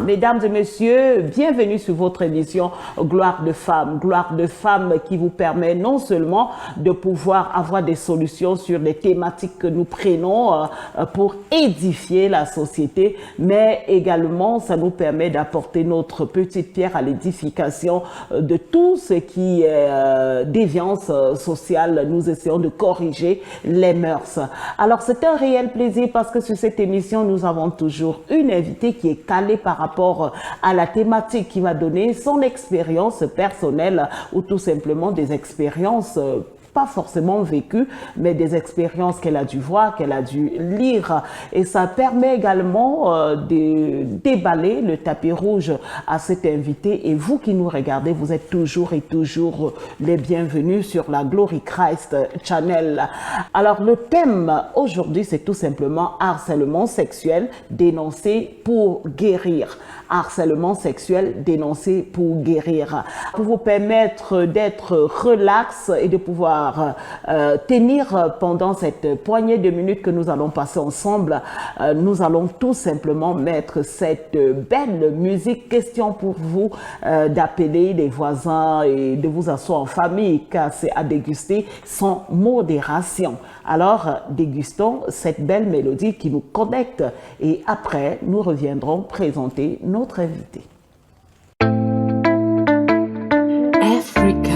Mesdames et messieurs, bienvenue sur votre émission Gloire de femmes qui vous permet non seulement de pouvoir avoir des solutions sur les thématiques que nous prenons pour édifier la société, mais également ça nous permet d'apporter notre petite pierre à l'édification de tout ce qui est déviance sociale. Nous essayons de corriger les mœurs. Alors c'est un réel plaisir parce que sur cette émission, nous avons toujours une invitée qui est calée par rapport à la thématique, qui va donner son expérience personnelle ou tout simplement des expériences pas forcément vécues, mais des expériences qu'elle a dû voir, qu'elle a dû lire. Et ça permet également de déballer le tapis rouge à cet invité. Et vous qui nous regardez, vous êtes toujours et toujours les bienvenus sur la Glory Christ Channel. Alors le thème aujourd'hui, c'est tout simplement harcèlement sexuel dénoncé pour guérir. Harcèlement sexuel dénoncé pour guérir. Pour vous permettre d'être relax et de pouvoir tenir pendant cette poignée de minutes que nous allons passer ensemble, nous allons tout simplement mettre cette belle musique. Question pour vous d'appeler les voisins et de vous asseoir en famille, car c'est à déguster sans modération. Alors, dégustons cette belle mélodie qui nous connecte et après, nous reviendrons présenter notre invité. Africa.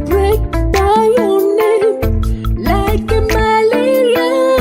Break by your name like a malaria.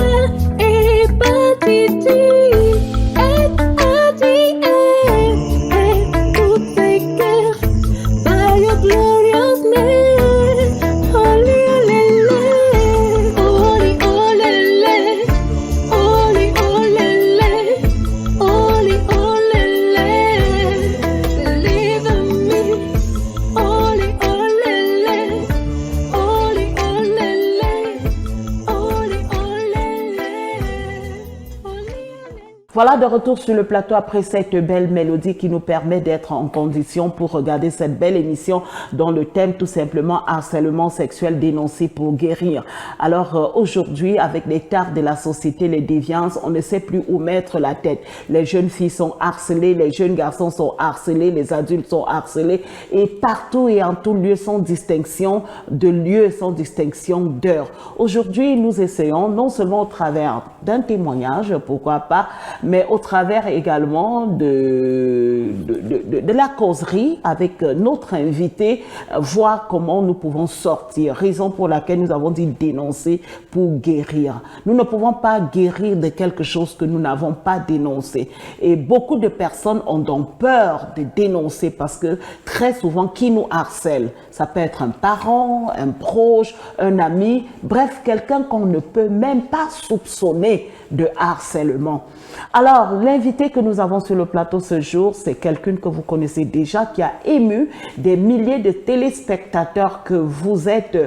Voilà, de retour sur le plateau après cette belle mélodie qui nous permet d'être en condition pour regarder cette belle émission dont le thème tout simplement harcèlement sexuel dénoncé pour guérir. Alors aujourd'hui, avec les tares de la société, les déviances, on ne sait plus où mettre la tête. Les jeunes filles sont harcelées, les jeunes garçons sont harcelés, les adultes sont harcelés et partout et en tout lieu sans distinction de lieu, sans distinction d'heure. Aujourd'hui, nous essayons non seulement au travers d'un témoignage, pourquoi pas, mais au travers également de la causerie avec notre invité, voir comment nous pouvons sortir. Raison pour laquelle nous avons dit dénoncer pour guérir. Nous ne pouvons pas guérir de quelque chose que nous n'avons pas dénoncé. Et beaucoup de personnes ont donc peur de dénoncer parce que très souvent, qui nous harcèle? Ça peut être un parent, un proche, un ami, bref, quelqu'un qu'on ne peut même pas soupçonner de harcèlement. Alors, l'invité que nous avons sur le plateau ce jour, c'est quelqu'un que vous connaissez déjà, qui a ému des milliers de téléspectateurs que vous êtes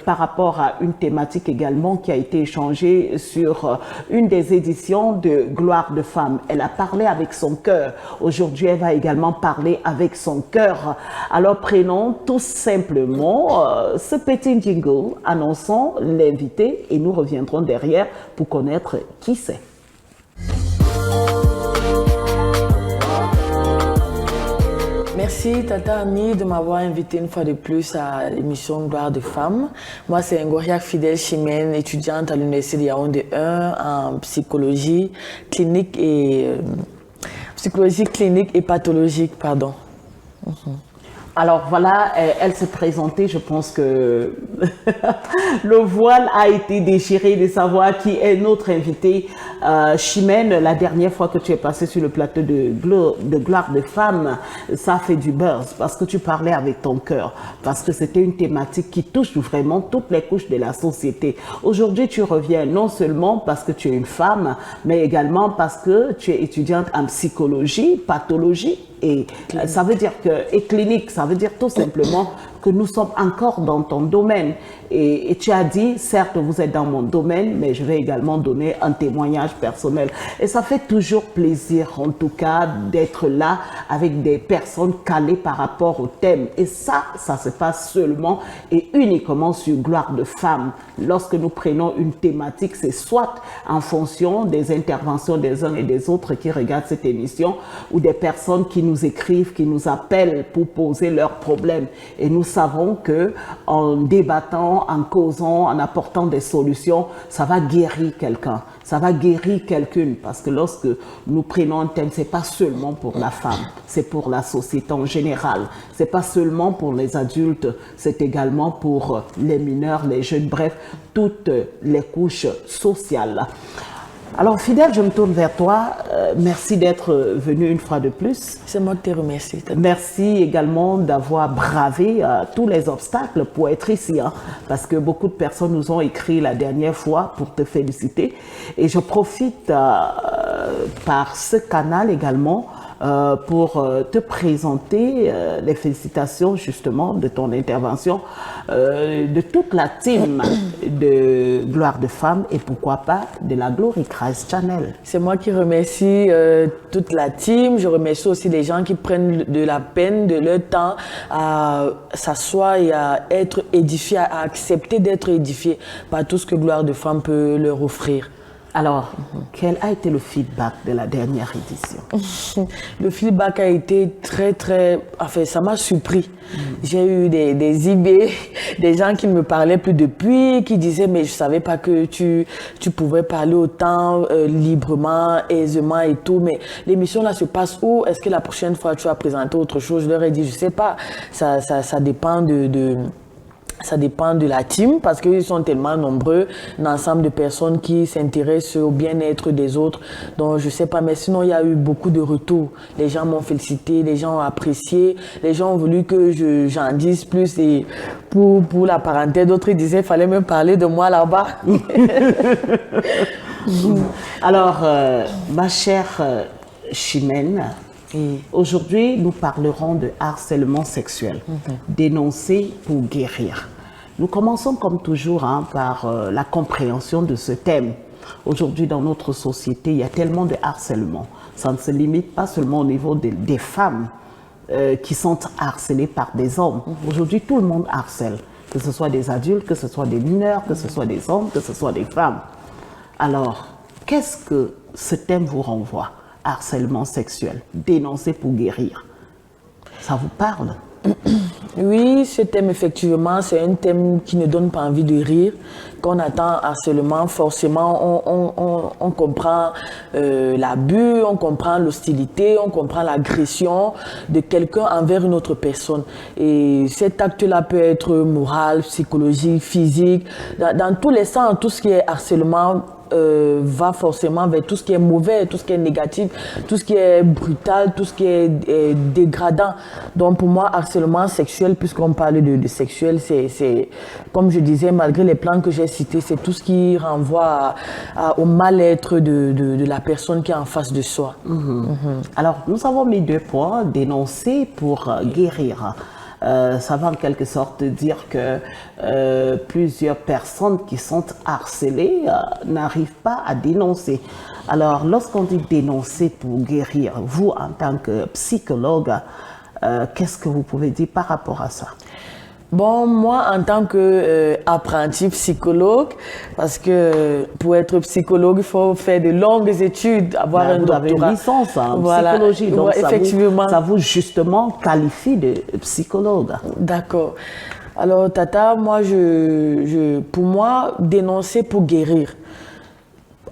par rapport à une thématique également qui a été échangée sur une des éditions de Gloire de Femmes. Elle a parlé avec son cœur. Aujourd'hui, elle va également parler avec son cœur. Alors, prenons tout simplement ce petit jingle annonçant l'invité et nous reviendrons derrière pour connaître qui c'est. Merci Tata Ami de m'avoir invité une fois de plus à l'émission Gloire de Femmes. Moi c'est Ngoriak Fidèle Chimène, étudiante à l'Université de Yaoundé 1 en psychologie clinique et pathologique, pardon. Alors voilà, elle s'est présentée, je pense que le voile a été déchiré de savoir qui est notre invitée. Chimène, la dernière fois que tu es passée sur le plateau de Gloire de Femmes, ça a fait du buzz parce que tu parlais avec ton cœur, parce que c'était une thématique qui touche vraiment toutes les couches de la société. Aujourd'hui, tu reviens non seulement parce que tu es une femme, mais également parce que tu es étudiante en psychologie, pathologie, et ça veut dire que, et clinique, ça veut dire tout simplement que nous sommes encore dans ton domaine. Et tu as dit, certes, vous êtes dans mon domaine, mais je vais également donner un témoignage personnel. Et ça fait toujours plaisir, en tout cas, d'être là avec des personnes calées par rapport au thème. Et ça se passe seulement et uniquement sur Gloire de Femmes. Lorsque nous prenons une thématique, c'est soit en fonction des interventions des uns et des autres qui regardent cette émission, ou des personnes qui nous écrivent, qui nous appellent pour poser leurs problèmes. Et nous savons que en débattant, en causant, en apportant des solutions, ça va guérir quelqu'un, ça va guérir quelqu'une, parce que lorsque nous prenons un thème, c'est pas seulement pour la femme, c'est pour la société en général, c'est pas seulement pour les adultes, c'est également pour les mineurs, les jeunes, bref, toutes les couches sociales. Alors Fidèle, je me tourne vers toi. Merci d'être venu une fois de plus. C'est moi qui te remercie. Merci également d'avoir bravé tous les obstacles pour être ici, hein, parce que beaucoup de personnes nous ont écrit la dernière fois pour te féliciter. Et je profite par ce canal également pour te présenter les félicitations justement de ton intervention, de toute la team de Gloire de Femmes et pourquoi pas de la Glory Christ Channel. C'est moi qui remercie toute la team. Je remercie aussi les gens qui prennent de la peine, de leur temps à s'asseoir et à être édifiés, à accepter d'être édifiés par tout ce que Gloire de Femmes peut leur offrir. Alors, quel a été le feedback de la dernière édition? Le feedback a été très... Enfin, ça m'a surpris. J'ai eu des idées, des gens qui me parlaient plus depuis, qui disaient « mais je savais pas que tu pouvais parler autant librement, aisément et tout, mais l'émission là se passe où? Est-ce que la prochaine fois tu vas présenter autre chose ?» Je leur ai dit « je sais pas, ça dépend ça dépend de la team parce qu'ils sont tellement nombreux, un ensemble de personnes qui s'intéressent au bien-être des autres. Donc, je sais pas, mais sinon, il y a eu beaucoup de retours. Les gens m'ont félicité, les gens ont apprécié, les gens ont voulu que j'en dise plus. Et pour la parenthèse, d'autres disaient qu'il fallait même parler de moi là-bas. Alors, ma chère Chimène, et aujourd'hui, nous parlerons de harcèlement sexuel, dénoncer pour guérir. Nous commençons comme toujours par la compréhension de ce thème. Aujourd'hui, dans notre société, il y a tellement de harcèlement. Ça ne se limite pas seulement au niveau des femmes qui sont harcelées par des hommes. Aujourd'hui, tout le monde harcèle, que ce soit des adultes, que ce soit des mineurs, que ce soit des hommes, que ce soit des femmes. Alors, qu'est-ce que ce thème vous renvoie? Harcèlement sexuel, dénoncer pour guérir. Ça vous parle? Oui, ce thème, effectivement, c'est un thème qui ne donne pas envie de rire. Quand on attend harcèlement, forcément, on comprend l'abus, on comprend l'hostilité, on comprend l'agression de quelqu'un envers une autre personne. Et cet acte-là peut être moral, psychologique, physique, dans tous les sens, tout ce qui est harcèlement va forcément vers tout ce qui est mauvais, tout ce qui est négatif, tout ce qui est brutal, tout ce qui est dégradant. Donc pour moi, harcèlement sexuel, puisqu'on parle de sexuel, c'est, comme je disais, malgré les plans que j'ai cités, c'est tout ce qui renvoie au mal-être de la personne qui est en face de soi. Alors, nous avons mis 2 points, dénoncer pour guérir. Ça va en quelque sorte dire que plusieurs personnes qui sont harcelées n'arrivent pas à dénoncer. Alors, lorsqu'on dit dénoncer pour guérir, vous, en tant que psychologue, qu'est-ce que vous pouvez dire par rapport à ça? Bon, moi, en tant qu'apprenti psychologue, parce que pour être psychologue, il faut faire de longues études, avoir un doctorat. Vous avez une licence en psychologie, donc effectivement. Ça vous justement qualifie de psychologue. D'accord. Alors, Tata, moi, pour moi, dénoncer pour guérir.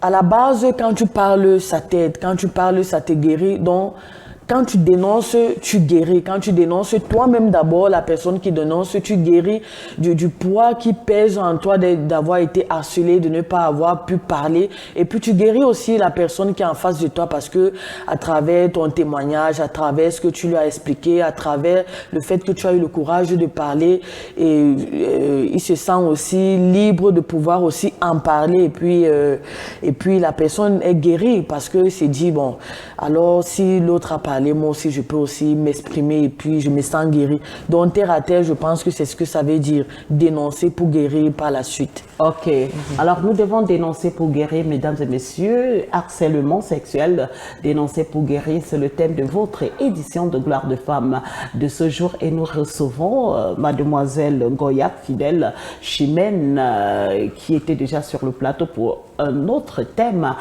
À la base, quand tu parles, ça t'aide. Quand tu parles, ça te guérit. Donc, quand tu dénonces, tu guéris. Quand tu dénonces, toi-même d'abord, la personne qui dénonce, tu guéris du poids qui pèse en toi d'avoir été harcelé, de ne pas avoir pu parler. Et puis tu guéris aussi la personne qui est en face de toi parce que à travers ton témoignage, à travers ce que tu lui as expliqué, à travers le fait que tu as eu le courage de parler, et il se sent aussi libre de pouvoir aussi en parler. Et puis la personne est guérie parce que c'est dit, bon, alors si l'autre a parlé, moi aussi je peux aussi m'exprimer et puis je me sens guéri. Donc terre à terre, je pense que c'est ce que ça veut dire, dénoncer pour guérir par la suite. Ok, alors nous devons dénoncer pour guérir, mesdames et messieurs, harcèlement sexuel, dénoncer pour guérir, c'est le thème de votre édition de Gloire de Femmes de ce jour et nous recevons mademoiselle Goya Fidèle Chimène qui était déjà sur le plateau pour un autre thème.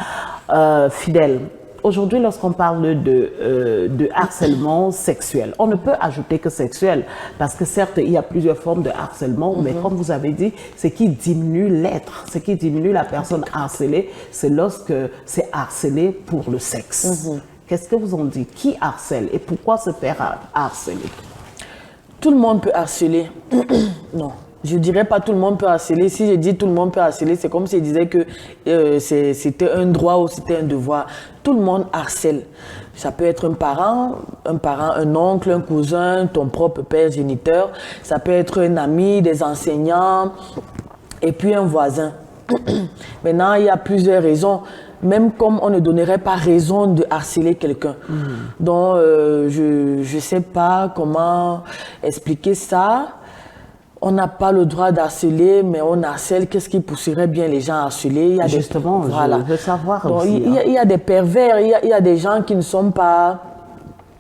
Fidèle, aujourd'hui, lorsqu'on parle de harcèlement sexuel, on ne peut ajouter que sexuel, parce que certes, il y a plusieurs formes de harcèlement, mais comme vous avez dit, ce qui diminue l'être, ce qui diminue la personne harcelée, c'est lorsque c'est harcelé pour le sexe. Qu'est-ce que vous en dites? Qui harcèle et pourquoi se faire harceler? Tout le monde peut harceler. Non. Je ne dirais pas tout le monde peut harceler. Si je dis tout le monde peut harceler, c'est comme si je disais que c'était un droit ou c'était un devoir. Tout le monde harcèle. Ça peut être un parent, un oncle, un cousin, ton propre père géniteur. Ça peut être un ami, des enseignants et puis un voisin. Maintenant, il y a plusieurs raisons. Même comme on ne donnerait pas raison de harceler quelqu'un. Donc, je ne sais pas comment expliquer ça. On n'a pas le droit d'harceler, mais on harcèle. Qu'est-ce qui pousserait bien les gens à harceler? Il y a Justement, voilà. Je veux savoir donc, aussi. Il y a des pervers, il y a des gens qui ne sont pas...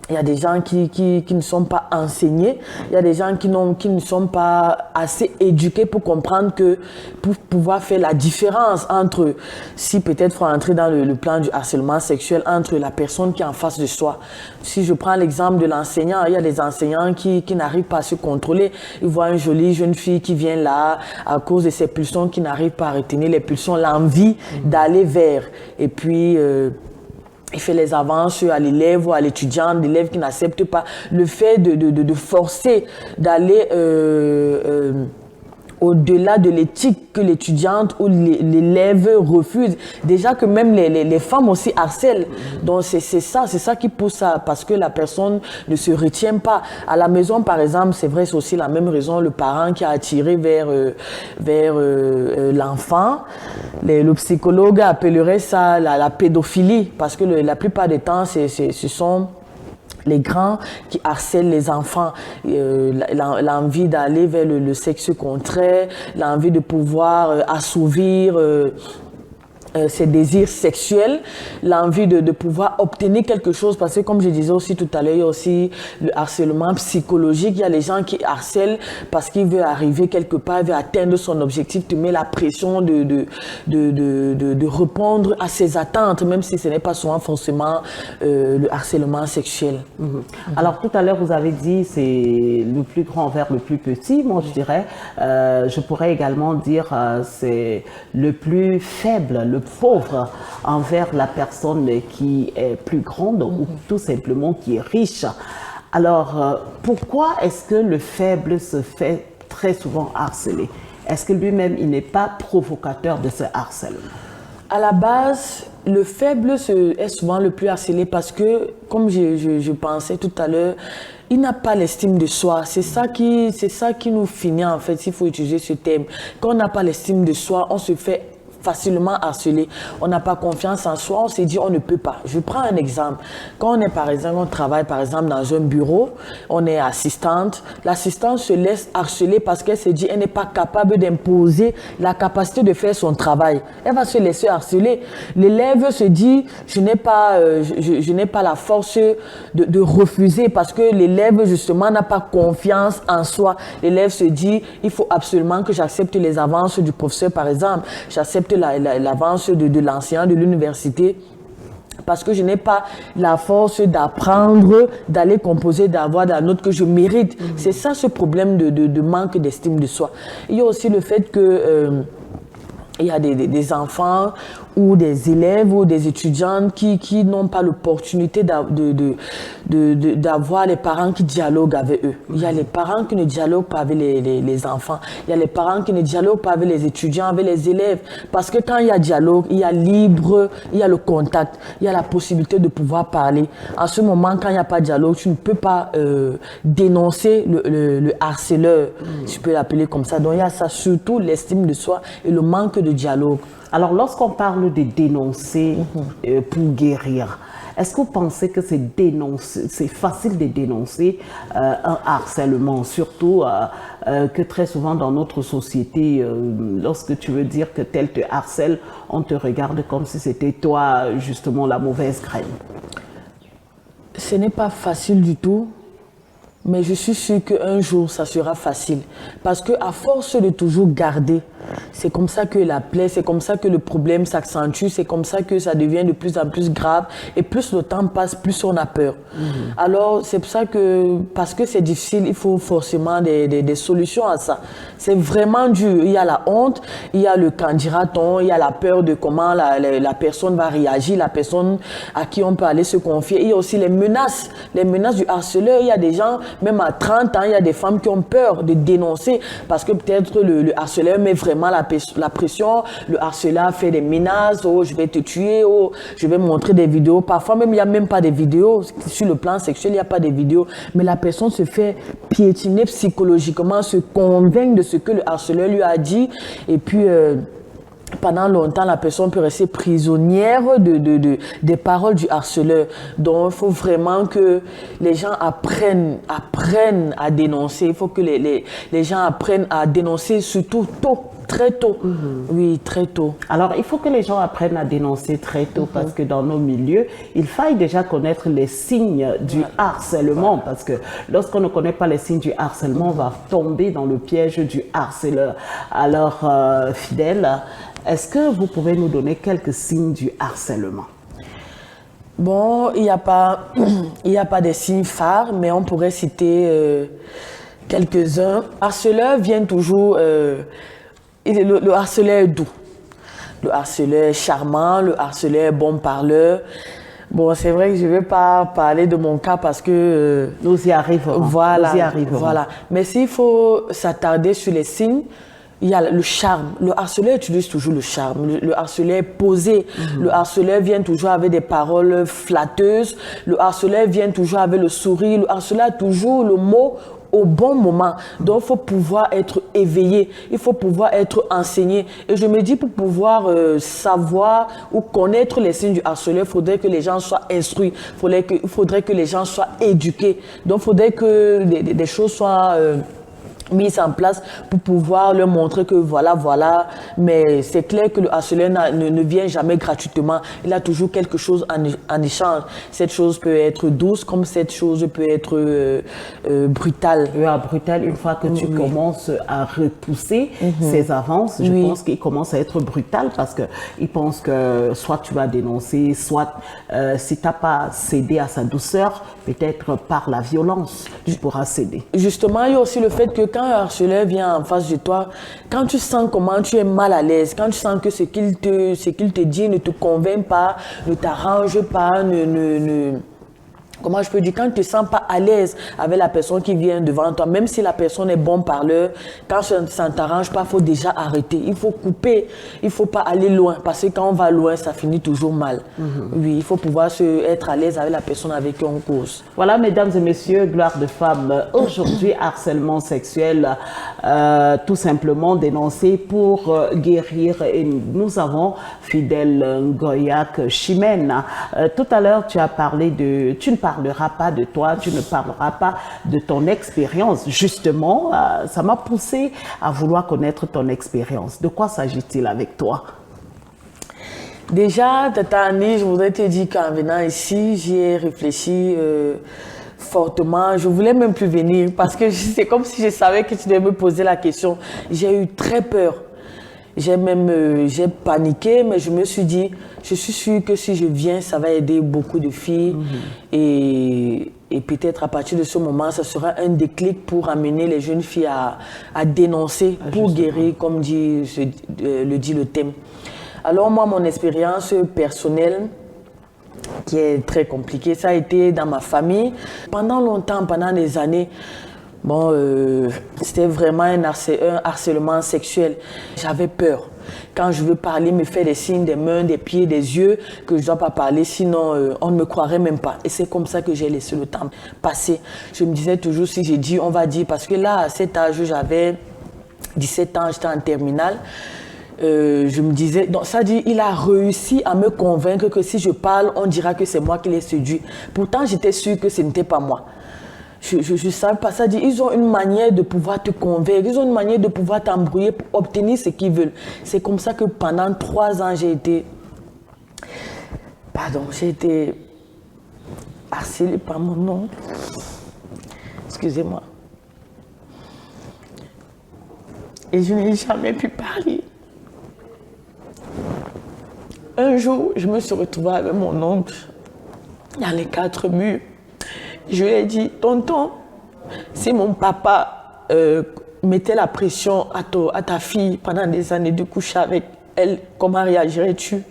Il y a des gens qui ne sont pas enseignés, il y a des gens qui ne sont pas assez éduqués pour comprendre que, pour pouvoir faire la différence entre, si peut-être faut entrer dans le plan du harcèlement sexuel, entre la personne qui est en face de soi. Si je prends l'exemple de l'enseignant, il y a des enseignants qui n'arrivent pas à se contrôler. Ils voient une jolie jeune fille qui vient là, à cause de ses pulsions, qui n'arrive pas à retenir les pulsions, l'envie d'aller vers. Et puis... il fait les avances à l'élève ou à l'étudiant, l'élève qui n'accepte pas. Le fait de forcer d'aller au-delà de l'éthique que l'étudiante ou l'élève refuse. Déjà que même les femmes aussi harcèlent. Donc c'est ça qui pousse à, parce que la personne ne se retient pas. À la maison, par exemple, c'est vrai, c'est aussi la même raison, le parent qui a attiré vers l'enfant. Le psychologue appellerait ça la pédophilie, parce que la plupart des temps, ce sont les grands qui harcèlent les enfants, l'envie d'aller vers le sexe contraire, l'envie de pouvoir assouvir ses désirs sexuels, l'envie de pouvoir obtenir quelque chose, parce que comme je disais aussi tout à l'heure, il y a aussi le harcèlement psychologique. Il y a les gens qui harcèlent parce qu'ils veulent arriver quelque part, ils veulent atteindre son objectif, te met la pression de répondre à ses attentes, même si ce n'est pas souvent forcément le harcèlement sexuel. Alors tout à l'heure, vous avez dit c'est le plus grand vers le plus petit. Moi, je dirais, je pourrais également dire c'est le plus faible, le pauvre envers la personne qui est plus grande ou tout simplement qui est riche. Alors, pourquoi est-ce que le faible se fait très souvent harceler? Est-ce que lui-même, il n'est pas provocateur de ce harcèlement? À la base, le faible est souvent le plus harcelé parce que, comme je pensais tout à l'heure, il n'a pas l'estime de soi. C'est ça qui nous finit en fait, s'il faut utiliser ce terme. Quand on n'a pas l'estime de soi, on se fait facilement harcelé. On n'a pas confiance en soi, on s'est dit on ne peut pas. Je prends un exemple. Quand on est par exemple, on travaille par exemple dans un bureau, on est assistante, l'assistante se laisse harceler parce qu'elle se dit elle n'est pas capable d'imposer la capacité de faire son travail. Elle va se laisser harceler. L'élève se dit je n'ai pas la force de refuser parce que l'élève justement n'a pas confiance en soi. L'élève se dit il faut absolument que j'accepte les avances du professeur par exemple, j'accepte l'avance de l'enseignant de l'université parce que je n'ai pas la force d'apprendre, d'aller composer, d'avoir la note que je mérite. C'est ça ce problème de manque d'estime de soi. Il y a aussi le fait que il y a des enfants ou des élèves ou des étudiants qui n'ont pas l'opportunité d'avoir les parents qui dialoguent avec eux. Il y a les parents qui ne dialoguent pas avec les enfants. Il y a les parents qui ne dialoguent pas avec les étudiants, avec les élèves. Parce que quand il y a dialogue, il y a il y a le contact, il y a la possibilité de pouvoir parler. En ce moment, quand il n'y a pas de dialogue, tu ne peux pas dénoncer le harceleur, je peux l'appeler comme ça. Donc il y a ça, surtout l'estime de soi et le manque de dialogue. Alors, lorsqu'on parle de dénoncer pour guérir, est-ce que vous pensez que c'est facile de dénoncer un harcèlement, surtout que très souvent dans notre société, lorsque tu veux dire que tel te harcèle, on te regarde comme si c'était toi, justement, la mauvaise graine? Ce n'est pas facile du tout. Mais je suis sûre qu'un jour, ça sera facile. Parce qu'à force de toujours garder, c'est comme ça que la plaie, c'est comme ça que le problème s'accentue, c'est comme ça que ça devient de plus en plus grave. Et plus le temps passe, plus on a peur. Alors, c'est pour ça que, parce que c'est difficile, il faut forcément des solutions à ça. C'est vraiment dur. Il y a la honte, il y a le quand dira-t-on, il y a la peur de comment la personne va réagir, la personne à qui on peut aller se confier. Il y a aussi les menaces du harceleur. Il y a des gens, même à 30 ans, il y a des femmes qui ont peur de dénoncer parce que peut-être le harceleur met vraiment la pression. Le harceleur fait des menaces, oh je vais te tuer, oh je vais montrer des vidéos. Parfois même, il n'y a même pas de vidéos. Sur le plan sexuel, il n'y a pas de vidéos. Mais la personne se fait piétiner psychologiquement, se convainc de ce que le harceleur lui a dit. Et puis, pendant longtemps, la personne peut rester prisonnière des paroles du harceleur. Donc, il faut vraiment que les gens apprennent à dénoncer. Il faut que les gens apprennent à dénoncer surtout tôt. Très tôt, oui, très tôt. Alors, il faut que les gens apprennent à dénoncer très tôt parce que dans nos milieux, il faille déjà connaître les signes du harcèlement parce que lorsqu'on ne connaît pas les signes du harcèlement, on va tomber dans le piège du harceleur. Alors, Fidèle, est-ce que vous pouvez nous donner quelques signes du harcèlement? Bon, il n'y a pas des signes phares, mais on pourrait citer quelques-uns. Harceleur vient toujours... le harceleur est doux, le harceleur est charmant, le harceleur est bon parleur. Bon, c'est vrai que je ne vais pas parler de mon cas parce que... nous y arriverons. Voilà, nous y arriverons. Voilà. Mais s'il faut s'attarder sur les signes, il y a le charme. Le harceleur utilise toujours le charme. Le harceleur est posé. Le harceleur vient toujours avec des paroles flatteuses. Le harceleur vient toujours avec le sourire. Le harceleur a toujours le mot au bon moment. Donc, il faut pouvoir être éveillé, il faut pouvoir être enseigné. Et je me dis, pour pouvoir savoir ou connaître les signes du harceleur, il faudrait que les gens soient instruits, il faudrait que les gens soient éduqués. Donc, il faudrait que des choses soient mise en place pour pouvoir leur montrer que voilà, mais c'est clair que le harceleur ne vient jamais gratuitement, il a toujours quelque chose en échange. Cette chose peut être douce comme cette chose peut être brutale. Brutale, une fois que tu commences à repousser ses avances, je pense qu'il commence à être brutal parce qu'il pense que soit tu vas dénoncer, soit si tu n'as pas cédé à sa douceur, peut-être par la violence, tu pourras céder. Justement, il y a aussi le fait que quand un harceleur vient en face de toi, quand tu sens comment tu es mal à l'aise, quand tu sens que ce qu'il te dit ne te convainc pas, ne t'arrange pas, comment je peux dire, quand tu ne te sens pas à l'aise avec la personne qui vient devant toi, même si la personne est bon parleur, quand ça ne t'arrange pas, il faut déjà arrêter. Il faut couper, il ne faut pas aller loin, parce que quand on va loin, ça finit toujours mal. Oui, il faut pouvoir être à l'aise avec la personne avec qui on cause. Voilà, mesdames et messieurs, Gloire de Femmes, aujourd'hui, harcèlement sexuel, tout simplement dénoncé pour guérir. Et nous avons Fidèle Ngoyak Chimène. Tout à l'heure, tu as parlé de... Tu ne parleras pas de toi, tu ne parleras pas de ton expérience. Justement, ça m'a poussé à vouloir connaître ton expérience. De quoi s'agit-il avec toi? Déjà, Tata Annie, je voudrais te dire qu'en venant ici, j'y ai réfléchi fortement. Je voulais même plus venir parce que c'est comme si je savais que tu devais me poser la question. J'ai eu très peur. J'ai paniqué, mais je me suis dit, je suis sûre que si je viens, ça va aider beaucoup de filles. Et peut-être à partir de ce moment, ça sera un déclic pour amener les jeunes filles à dénoncer, pour guérir, comme le dit le thème. Alors moi, mon expérience personnelle, qui est très compliquée, ça a été dans ma famille. Pendant longtemps, pendant des années, c'était vraiment un harcèlement sexuel. J'avais peur. Quand je veux parler, me faire des signes des mains, des pieds, des yeux, que je ne dois pas parler, sinon on ne me croirait même pas. Et c'est comme ça que j'ai laissé le temps passer. Je me disais toujours, si j'ai dit, on va dire, parce que là, à cet âge, j'avais 17 ans, j'étais en terminale. Je me disais, donc ça dit, il a réussi à me convaincre que si je parle, on dira que c'est moi qui l'ai séduit. Pourtant, j'étais sûre que ce n'était pas moi. Je savais pas ça. Dit, ils ont une manière de pouvoir te convaincre, ils ont une manière de pouvoir t'embrouiller pour obtenir ce qu'ils veulent. C'est comme ça que pendant 3 ans, j'ai été harcelée par mon nom. Excusez-moi. Et je n'ai jamais pu parler. Un jour, je me suis retrouvée avec mon oncle dans les 4 murs. Je lui ai dit, tonton, si mon papa mettait la pression à ta fille pendant des années de coucher avec elle, comment réagirais-tu?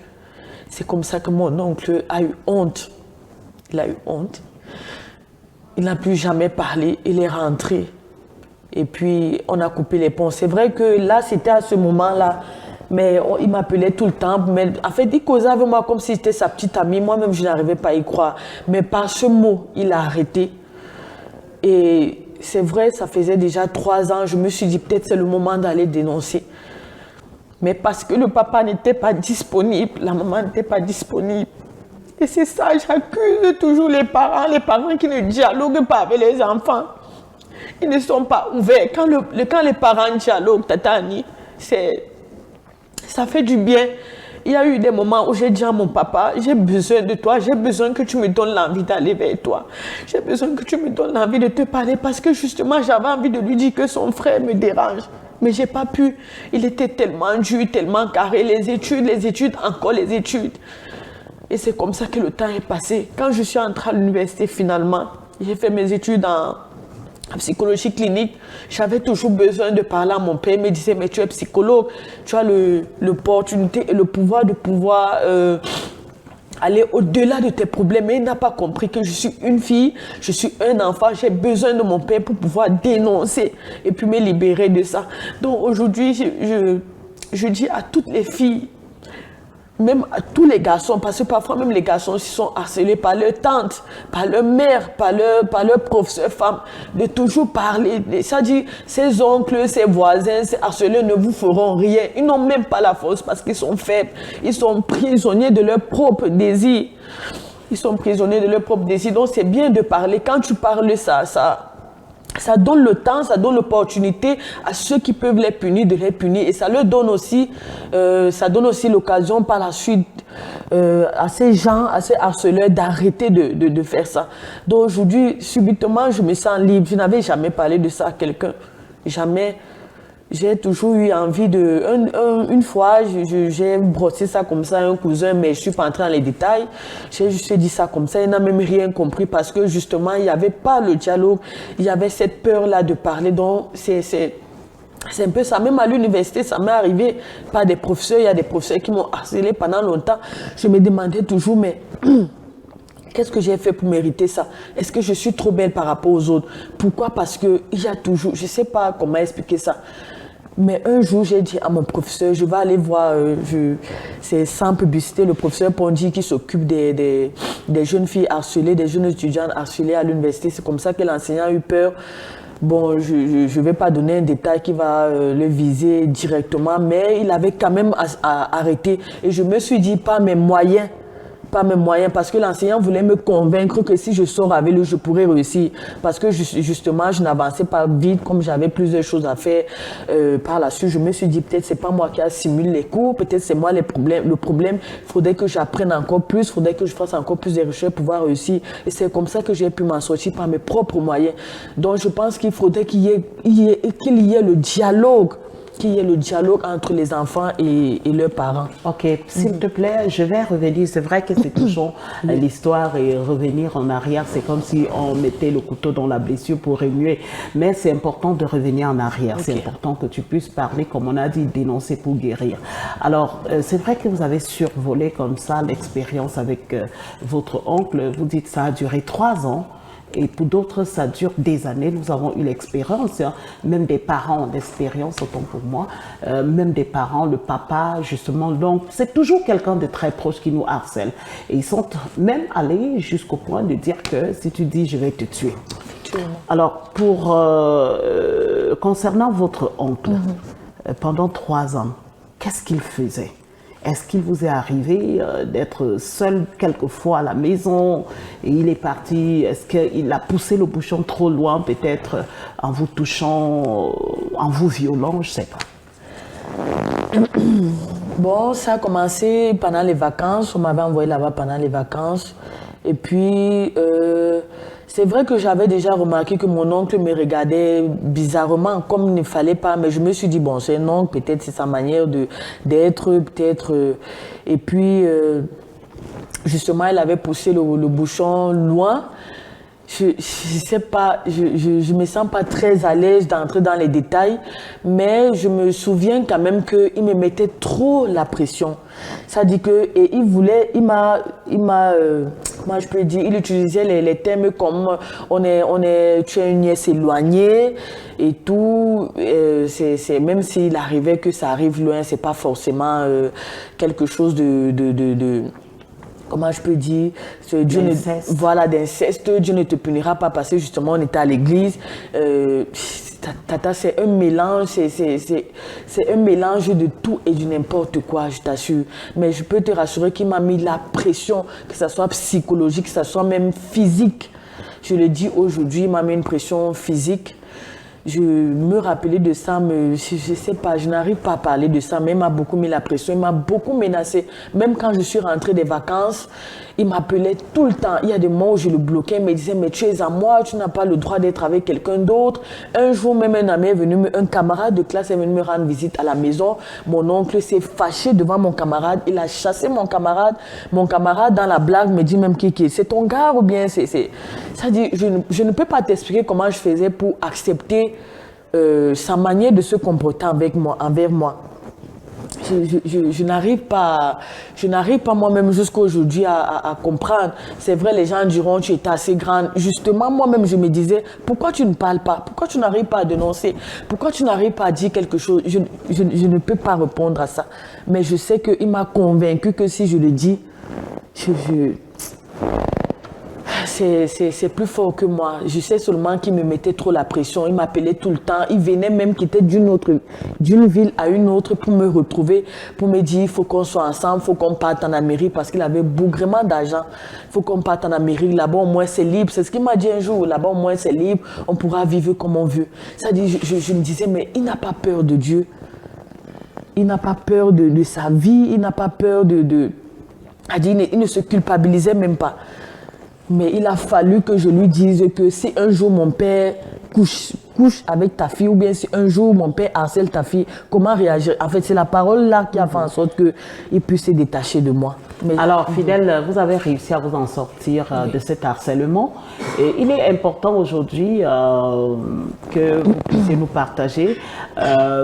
C'est comme ça que mon oncle a eu honte. Il a eu honte. Il n'a plus jamais parlé, il est rentré. Et puis, on a coupé les ponts. C'est vrai que là, c'était à ce moment-là. Mais il m'appelait tout le temps. Mais en fait, il causait avec moi comme si c'était sa petite amie. Moi-même, je n'arrivais pas à y croire. Mais par ce mot, il a arrêté. Et c'est vrai, ça faisait déjà 3 ans. Je me suis dit, peut-être c'est le moment d'aller dénoncer. Mais parce que le papa n'était pas disponible, la maman n'était pas disponible. Et c'est ça, j'accuse toujours les parents qui ne dialoguent pas avec les enfants. Ils ne sont pas ouverts. Quand les parents dialoguent, Tata Annie, ça fait du bien. Il y a eu des moments où j'ai dit à mon papa, j'ai besoin de toi, j'ai besoin que tu me donnes l'envie d'aller vers toi. J'ai besoin que tu me donnes l'envie de te parler parce que justement, j'avais envie de lui dire que son frère me dérange. Mais je n'ai pas pu. Il était tellement dur, tellement carré. Les études, encore les études. Et c'est comme ça que le temps est passé. Quand je suis entrée à l'université finalement, j'ai fait mes études en psychologie clinique, j'avais toujours besoin de parler à mon père. Il me disait, mais tu es psychologue, tu as l'opportunité et le pouvoir de pouvoir aller au-delà de tes problèmes. Mais il n'a pas compris que je suis une fille, je suis un enfant, j'ai besoin de mon père pour pouvoir dénoncer et puis me libérer de ça. Donc aujourd'hui, je dis à toutes les filles, même à tous les garçons, parce que parfois même les garçons sont harcelés par leur tante, par leur mère, par leur professeur femme, de toujours parler. Ça dit, ces oncles, ces voisins, ces harceleurs ne vous feront rien. Ils n'ont même pas la force parce qu'ils sont faibles. Ils sont prisonniers de leurs propres désirs. Ils sont prisonniers de leurs propres désirs. Donc c'est bien de parler. Quand tu parles, ça ça donne le temps, ça donne l'opportunité à ceux qui peuvent les punir de les punir. Et ça leur donne aussi, l'occasion par la suite à ces gens, à ces harceleurs d'arrêter de faire ça. Donc aujourd'hui, subitement, je me sens libre. Je n'avais jamais parlé de ça à quelqu'un. Jamais. J'ai toujours eu envie de... Une fois, j'ai brossé ça comme ça à un cousin, mais je ne suis pas entrée dans les détails. J'ai juste dit ça comme ça, il n'a même rien compris parce que justement, il n'y avait pas le dialogue. Il y avait cette peur-là de parler. Donc, c'est un peu ça. Même à l'université, ça m'est arrivé par des professeurs. Il y a des professeurs qui m'ont harcelé pendant longtemps. Je me demandais toujours, mais... Qu'est-ce que j'ai fait pour mériter ça? Est-ce que je suis trop belle par rapport aux autres? Pourquoi? Parce qu'il y a toujours... Je ne sais pas comment expliquer ça. Mais un jour, j'ai dit à mon professeur, je vais aller voir, c'est sans publicité, le professeur Pondi qui s'occupe des jeunes filles harcelées, des jeunes étudiantes harcelées à l'université. C'est comme ça que l'enseignant a eu peur. Bon, je ne vais pas donner un détail qui va le viser directement, mais il avait quand même arrêté. Et je me suis dit, pas mes moyens, parce que l'enseignant voulait me convaincre que si je sors avec lui, je pourrais réussir. Parce que justement, je n'avançais pas vite, comme j'avais plusieurs choses à faire par la suite. Je me suis dit, peut-être c'est pas moi qui assimile les cours, peut-être c'est moi le problème. Il faudrait que j'apprenne encore plus, il faudrait que je fasse encore plus de recherches pour pouvoir réussir. Et c'est comme ça que j'ai pu m'en sortir par mes propres moyens. Donc je pense qu'il faudrait qu'il y ait le dialogue. Qu'il y ait le dialogue entre les enfants et leurs parents. Ok, s'il te plaît, je vais revenir. C'est vrai que c'est toujours l'histoire et revenir en arrière. C'est comme si on mettait le couteau dans la blessure pour remuer. Mais c'est important de revenir en arrière. C'est important que tu puisses parler, comme on a dit, dénoncer pour guérir. Alors, c'est vrai que vous avez survolé comme ça l'expérience avec votre oncle. Vous dites que ça a duré 3 ans. Et pour d'autres, ça dure des années. Nous avons eu l'expérience, hein, même des parents ont l'expérience, autant pour moi, même des parents, le papa, justement. Donc, c'est toujours quelqu'un de très proche qui nous harcèle. Et ils sont même allés jusqu'au point de dire que si tu dis, je vais te tuer. Alors, concernant votre oncle, pendant 3 ans, qu'est-ce qu'il faisait? Est-ce qu'il vous est arrivé d'être seul quelquefois à la maison et il est parti? Est-ce qu'il a poussé le bouchon trop loin, peut-être en vous touchant, en vous violant? Je ne sais pas. Bon, ça a commencé pendant les vacances. On m'avait envoyé là-bas pendant les vacances. Et puis, c'est vrai que j'avais déjà remarqué que mon oncle me regardait bizarrement, comme il ne fallait pas. Mais je me suis dit, bon, c'est un oncle, peut-être c'est sa manière d'être, peut-être. Et puis, justement, il avait poussé le bouchon loin. Je sais pas, je me sens pas très à l'aise d'entrer dans les détails, mais je me souviens quand même qu'il me mettait trop la pression. Ça dit que, et comment je peux dire, il utilisait les termes comme tu es une nièce éloignée et tout. Même s'il arrivait que ça arrive loin, c'est pas forcément quelque chose de comment je peux dire, d'inceste. Dieu ne te punira pas parce que justement on était à l'église. Tata, c'est un mélange, c'est un mélange de tout et de n'importe quoi, je t'assure. Mais je peux te rassurer qu'il m'a mis la pression, que ce soit psychologique, que ce soit même physique. Je le dis aujourd'hui, il m'a mis une pression physique. Je me rappelais de ça, mais je ne sais pas, je n'arrive pas à parler de ça, mais il m'a beaucoup mis la pression, il m'a beaucoup menacé. Même quand je suis rentrée des vacances, il m'appelait tout le temps. Il y a des moments où je le bloquais, il me disait, mais tu es à moi, tu n'as pas le droit d'être avec quelqu'un d'autre. Un jour, même un camarade de classe est venu me rendre visite à la maison. Mon oncle s'est fâché devant mon camarade, il a chassé mon camarade. Mon camarade, dans la blague, me dit même, Kiki, c'est ton gars ou bien c'est... Ça dit, je ne peux pas t'expliquer comment je faisais pour accepter sa manière de se comporter envers moi. Je n'arrive pas moi-même jusqu'à aujourd'hui à comprendre. C'est vrai, les gens diront, tu es assez grande. Justement, moi-même, je me disais, pourquoi tu ne parles pas? Pourquoi tu n'arrives pas à dénoncer? Pourquoi tu n'arrives pas à dire quelque chose? Je ne peux pas répondre à ça. Mais je sais qu'il m'a convaincu que si je le dis, c'est plus fort que moi. Je sais seulement qu'il me mettait trop la pression. Il m'appelait tout le temps. Il venait même quitter d'une ville à une autre pour me retrouver, pour me dire, il faut qu'on soit ensemble, il faut qu'on parte en Amérique parce qu'il avait bougrement d'argent. Il faut qu'on parte en Amérique. Là-bas, au moins, c'est libre. C'est ce qu'il m'a dit un jour. Là-bas, au moins, c'est libre. On pourra vivre comme on veut. Ça dit, je me disais, mais il n'a pas peur de Dieu. Il n'a pas peur de sa vie. Il n'a pas peur il ne se culpabilisait même pas. Mais il a fallu que je lui dise que si un jour mon père couche avec ta fille ou bien si un jour mon père harcèle ta fille, comment réagir? En fait, c'est la parole là qui a fait en sorte qu'il puisse se détacher de moi. Mais, alors, Fidèle, vous avez réussi à vous en sortir de cet harcèlement. Et il est important aujourd'hui que vous puissiez nous partager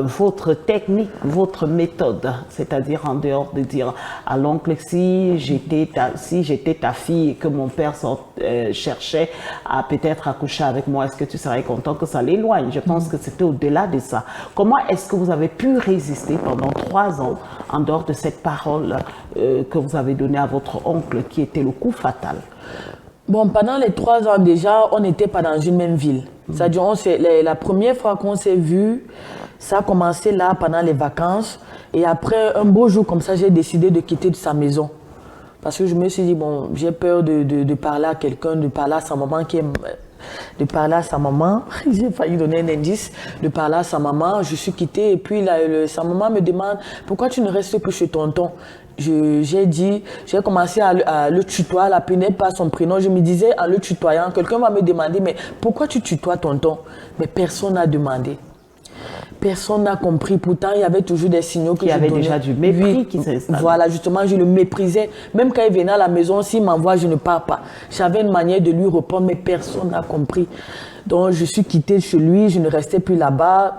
votre technique, votre méthode. C'est-à-dire en dehors de dire à l'oncle, si j'étais ta fille et que mon père cherchait à peut-être accoucher avec moi, est-ce que tu serais content que ça l'éloigne? Je pense que c'était au-delà de ça. Comment est-ce que vous avez pu résister pendant 3 ans en dehors de cette parole que vous avez donnée à votre oncle qui était le coup fatal? Bon, pendant les 3 ans déjà, on n'était pas dans une même ville. C'est-à-dire, la première fois qu'on s'est vus, ça a commencé là pendant les vacances. Et après, un beau jour comme ça, j'ai décidé de quitter de sa maison. Parce que je me suis dit, bon, j'ai peur de parler à quelqu'un, de parler à sa maman de parler à sa maman, j'ai failli donner un indice, de parler à sa maman, je suis quittée et puis sa maman me demande pourquoi tu ne restes plus chez tonton. J'ai commencé à le tutoyer, à l'appeler par son prénom, je me disais en le tutoyant, quelqu'un va me demander mais pourquoi tu tutoies tonton? Mais personne n'a demandé. Personne n'a compris. Pourtant, il y avait toujours des signaux que je donnais. Il y avait déjà du mépris qui s'installait. Voilà, justement, je le méprisais. Même quand il venait à la maison, s'il m'envoie, je ne pars pas. J'avais une manière de lui répondre, mais personne n'a compris. Donc, je suis quittée chez lui, je ne restais plus là-bas.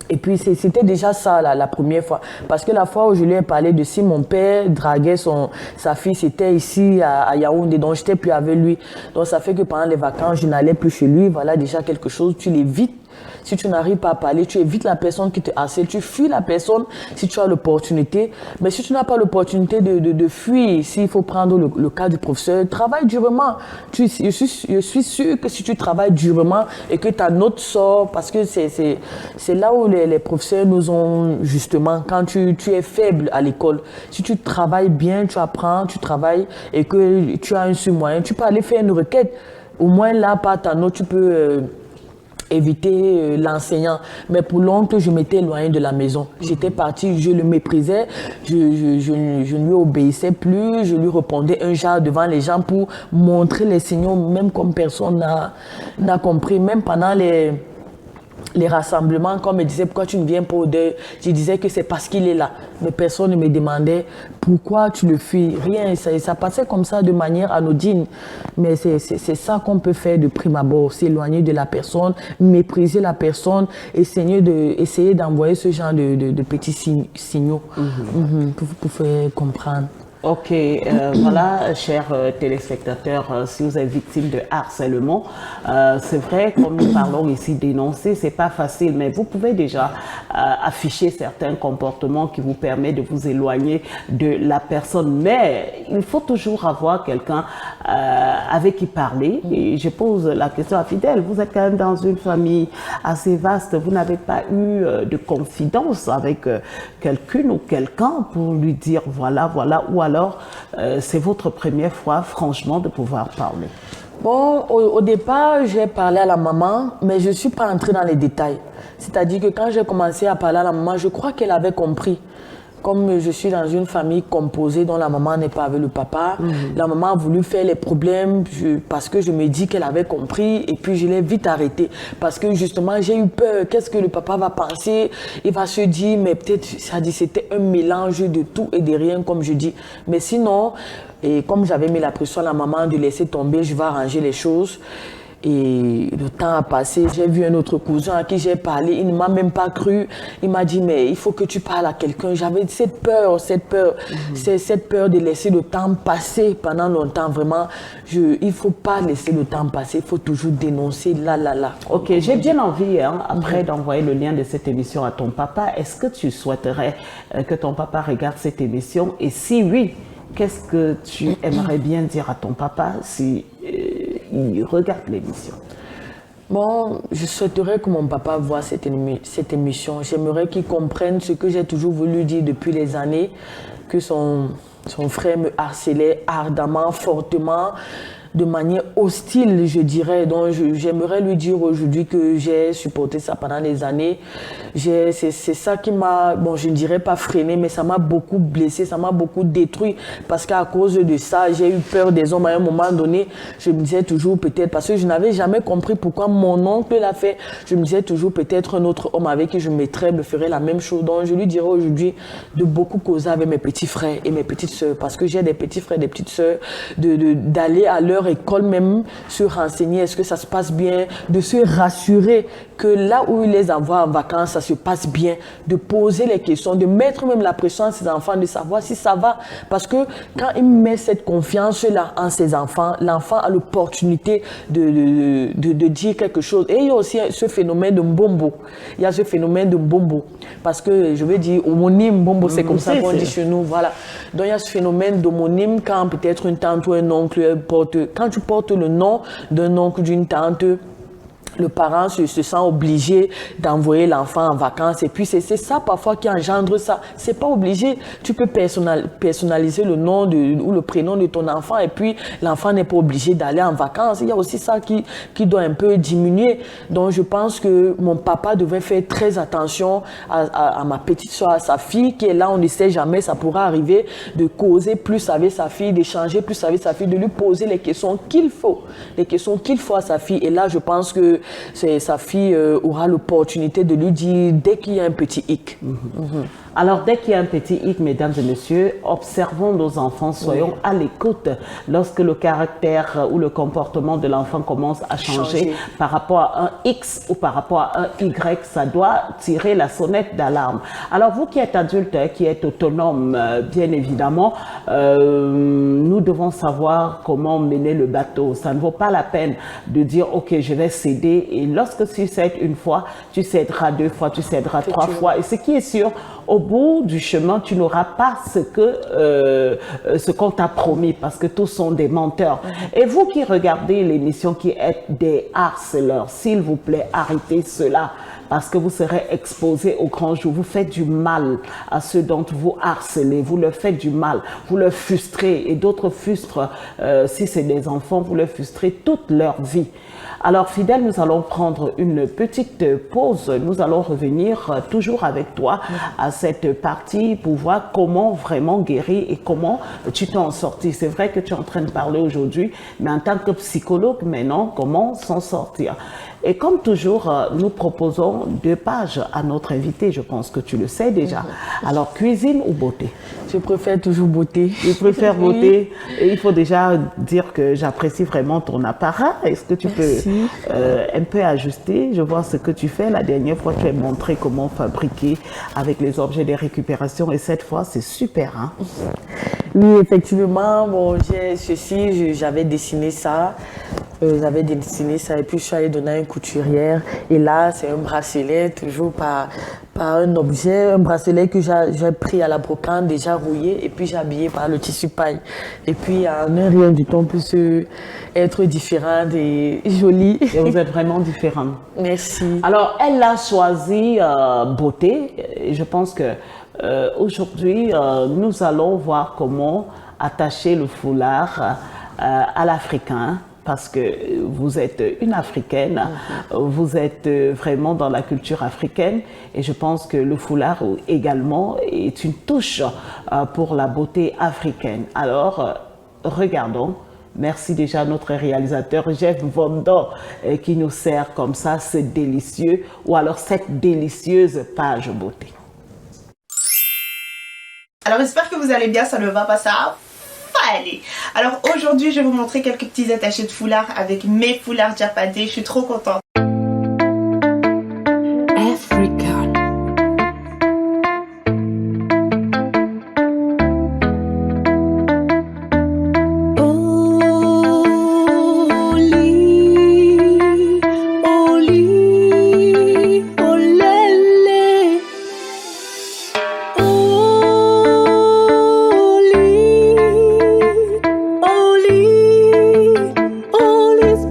Et puis, c'était déjà ça la première fois. Parce que la fois où je lui ai parlé de si mon père draguait sa fille, c'était ici à Yaoundé, donc je n'étais plus avec lui. Donc, ça fait que pendant les vacances, je n'allais plus chez lui. Voilà déjà quelque chose, tu l'évites. Si tu n'arrives pas à parler, tu évites la personne qui te harcèle, tu fuis la personne si tu as l'opportunité. Mais si tu n'as pas l'opportunité de fuir, s'il faut prendre le cas du professeur, travaille durement. Je suis sûre que si tu travailles durement et que ta note sort, parce que c'est là où les professeurs nous ont justement, quand tu es faible à l'école, si tu travailles bien, tu apprends, tu travailles et que tu as un surmoyen, tu peux aller faire une requête. Au moins là, par ta note, tu peux... éviter l'enseignant. Mais pour l'oncle, je m'étais éloignée de la maison. J'étais partie, je le méprisais, je ne lui obéissais plus, je lui répondais un genre devant les gens pour montrer les signaux, même comme personne n'a compris. Même pendant les rassemblements, quand on me disait pourquoi tu ne viens pas au deuil, je disais que c'est parce qu'il est là. Mais personne ne me demandait pourquoi tu le fuis. Rien, ça passait comme ça de manière anodine. Mais c'est ça qu'on peut faire de prime abord, s'éloigner de la personne, mépriser la personne, essayer d'envoyer ce genre de petits signaux pour faire comprendre. Ok, voilà, chers téléspectateurs, si vous êtes victime de harcèlement, c'est vrai, comme nous parlons ici, dénoncer, c'est pas facile, mais vous pouvez déjà afficher certains comportements qui vous permettent de vous éloigner de la personne. Mais il faut toujours avoir quelqu'un avec qui parler. Et je pose la question à Fidèle, vous êtes quand même dans une famille assez vaste, vous n'avez pas eu de confidence avec quelqu'une ou quelqu'un pour lui dire voilà, ou alors c'est votre première fois, franchement, de pouvoir parler? Bon, au départ, j'ai parlé à la maman, mais je ne suis pas entrée dans les détails. C'est-à-dire que quand j'ai commencé à parler à la maman, je crois qu'elle avait compris. Comme je suis dans une famille composée dont la maman n'est pas avec le papa, la maman a voulu faire les problèmes parce que je me dis qu'elle avait compris et puis je l'ai vite arrêtée. Parce que justement, j'ai eu peur. Qu'est-ce que le papa va penser? Il va se dire, mais peut-être, ça dit, c'était un mélange de tout et de rien, comme je dis. Mais sinon, et comme j'avais mis la pression à la maman de laisser tomber, je vais arranger les choses. Et le temps a passé, j'ai vu un autre cousin à qui j'ai parlé, il ne m'a même pas cru. Il m'a dit, mais il faut que tu parles à quelqu'un. J'avais cette peur de laisser le temps passer pendant longtemps. Vraiment, il ne faut pas laisser le temps passer, il faut toujours dénoncer là. Ok, j'ai bien envie, après d'envoyer le lien de cette émission à ton papa. Est-ce que tu souhaiterais que ton papa regarde cette émission? Et si oui, qu'est-ce que tu aimerais bien dire à ton papa si regardent l'émission? Bon, je souhaiterais que mon papa voie cette émission. J'aimerais qu'il comprenne ce que j'ai toujours voulu dire depuis les années, que son frère me harcelait ardemment, fortement, de manière hostile, je dirais. Donc, j'aimerais lui dire aujourd'hui que j'ai supporté ça pendant des années. C'est ça qui m'a, bon, je ne dirais pas freiné, mais ça m'a beaucoup blessé, ça m'a beaucoup détruit. Parce qu'à cause de ça, j'ai eu peur des hommes. À un moment donné, je me disais toujours peut-être, parce que je n'avais jamais compris pourquoi mon oncle l'a fait. Je me disais toujours peut-être un autre homme avec qui je me mettrais me ferait la même chose. Donc, je lui dirais aujourd'hui de beaucoup causer avec mes petits frères et mes petites sœurs. Parce que j'ai des petits frères et des petites sœurs, d'aller à leur école même, se renseigner, est-ce que ça se passe bien, de se rassurer que là où il les envoie en vacances, ça se passe bien, de poser les questions, de mettre même la pression à ses enfants, de savoir si ça va. Parce que quand il met cette confiance-là en ses enfants, l'enfant a l'opportunité de dire quelque chose. Et il y a aussi ce phénomène de mbombo. Il y a ce phénomène de mbombo. Parce que, je veux dire, homonyme, mbombo, c'est comme ça qu'on dit chez nous, voilà. Donc, il y a ce phénomène d'homonyme quand peut-être une tante ou un oncle porte, quand tu portes le nom d'un oncle, d'une tante, le parent se sent obligé d'envoyer l'enfant en vacances. Et puis, c'est ça parfois qui engendre ça. C'est pas obligé. Tu peux personnaliser le nom ou le prénom de ton enfant et puis l'enfant n'est pas obligé d'aller en vacances. Il y a aussi ça qui doit un peu diminuer. Donc, je pense que mon papa devait faire très attention à ma petite soeur, à sa fille qui est là. On ne sait jamais, ça pourra arriver, de causer plus avec sa fille, d'échanger plus avec sa fille, de lui poser les questions qu'il faut. Les questions qu'il faut à sa fille. Et là, je pense que sa fille aura l'opportunité de lui dire dès qu'il y a un petit hic. Alors, dès qu'il y a un petit hic, mesdames et messieurs, observons nos enfants, soyons à l'écoute lorsque le caractère ou le comportement de l'enfant commence à changer par rapport à un X ou par rapport à un Y, ça doit tirer la sonnette d'alarme. Alors, vous qui êtes adulte, qui êtes autonome, bien évidemment, nous devons savoir comment mener le bateau. Ça ne vaut pas la peine de dire, OK, je vais céder. Et lorsque tu cèdes une fois, tu céderas deux fois, tu céderas trois fois. Et ce qui est sûr, au bout du chemin, tu n'auras pas ce qu'on t'a promis parce que tous sont des menteurs. Et vous qui regardez l'émission, qui êtes des harceleurs, s'il vous plaît, arrêtez cela parce que vous serez exposés au grand jour. Vous faites du mal à ceux dont vous harcelez, vous leur faites du mal, vous leur frustrez et d'autres frustrent, si c'est des enfants, vous leur frustrez toute leur vie. Alors, Fidèle, nous allons prendre une petite pause. Nous allons revenir toujours avec toi à cette partie pour voir comment vraiment guérir et comment tu t'en sortir. C'est vrai que tu es en train de parler aujourd'hui, mais en tant que psychologue, maintenant, comment s'en sortir? Et comme toujours, nous proposons 2 pages à notre invité. Je pense que tu le sais déjà. Alors, cuisine ou beauté? Je préfère toujours beauté. Je préfère beauté. Et il faut déjà dire que j'apprécie vraiment ton apparat. Est-ce que tu peux un peu ajuster? Je vois ce que tu fais. La dernière fois, tu as montré comment fabriquer avec les objets de récupération. Et cette fois, c'est super, hein? Oui, effectivement. Bon, j'ai ceci, j'avais dessiné ça. J'avais dessiné ça et puis je suis allée donner à une couturière. Et là, c'est un bracelet, toujours par un objet, un bracelet que j'ai pris à la brocante, déjà rouillé, et puis j'ai habillé par le tissu paille. Et puis, en un rien du temps, on peut être différente et jolie. Et vous êtes vraiment différente. Merci. Alors, elle a choisi beauté. Et je pense que aujourd'hui, nous allons voir comment attacher le foulard à l'africain. Parce que vous êtes une Africaine, vous êtes vraiment dans la culture africaine et je pense que le foulard également est une touche pour la beauté africaine. Alors, regardons. Merci déjà à notre réalisateur Jeff Vondo qui nous sert comme ça ce délicieux ou alors cette délicieuse page beauté. Alors j'espère que vous allez bien, ça ne va pas ça. Allez. Alors aujourd'hui je vais vous montrer quelques petits attachés de foulard avec mes foulards diapadés. Je suis trop contente. Africa. All these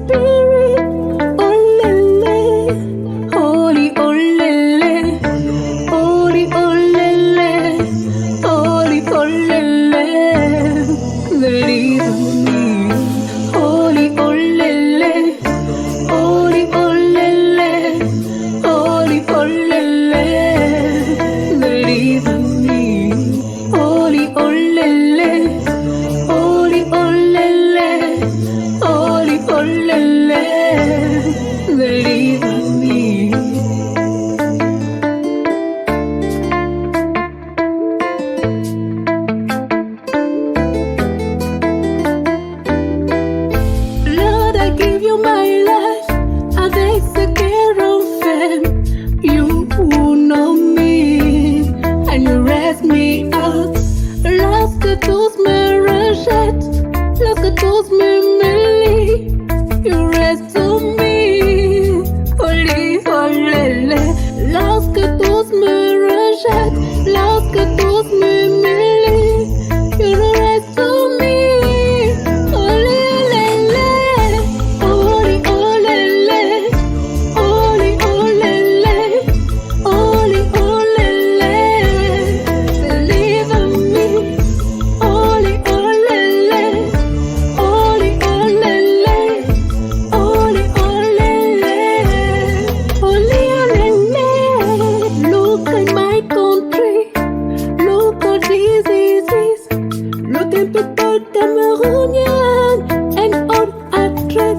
people Cameroonian and all actress,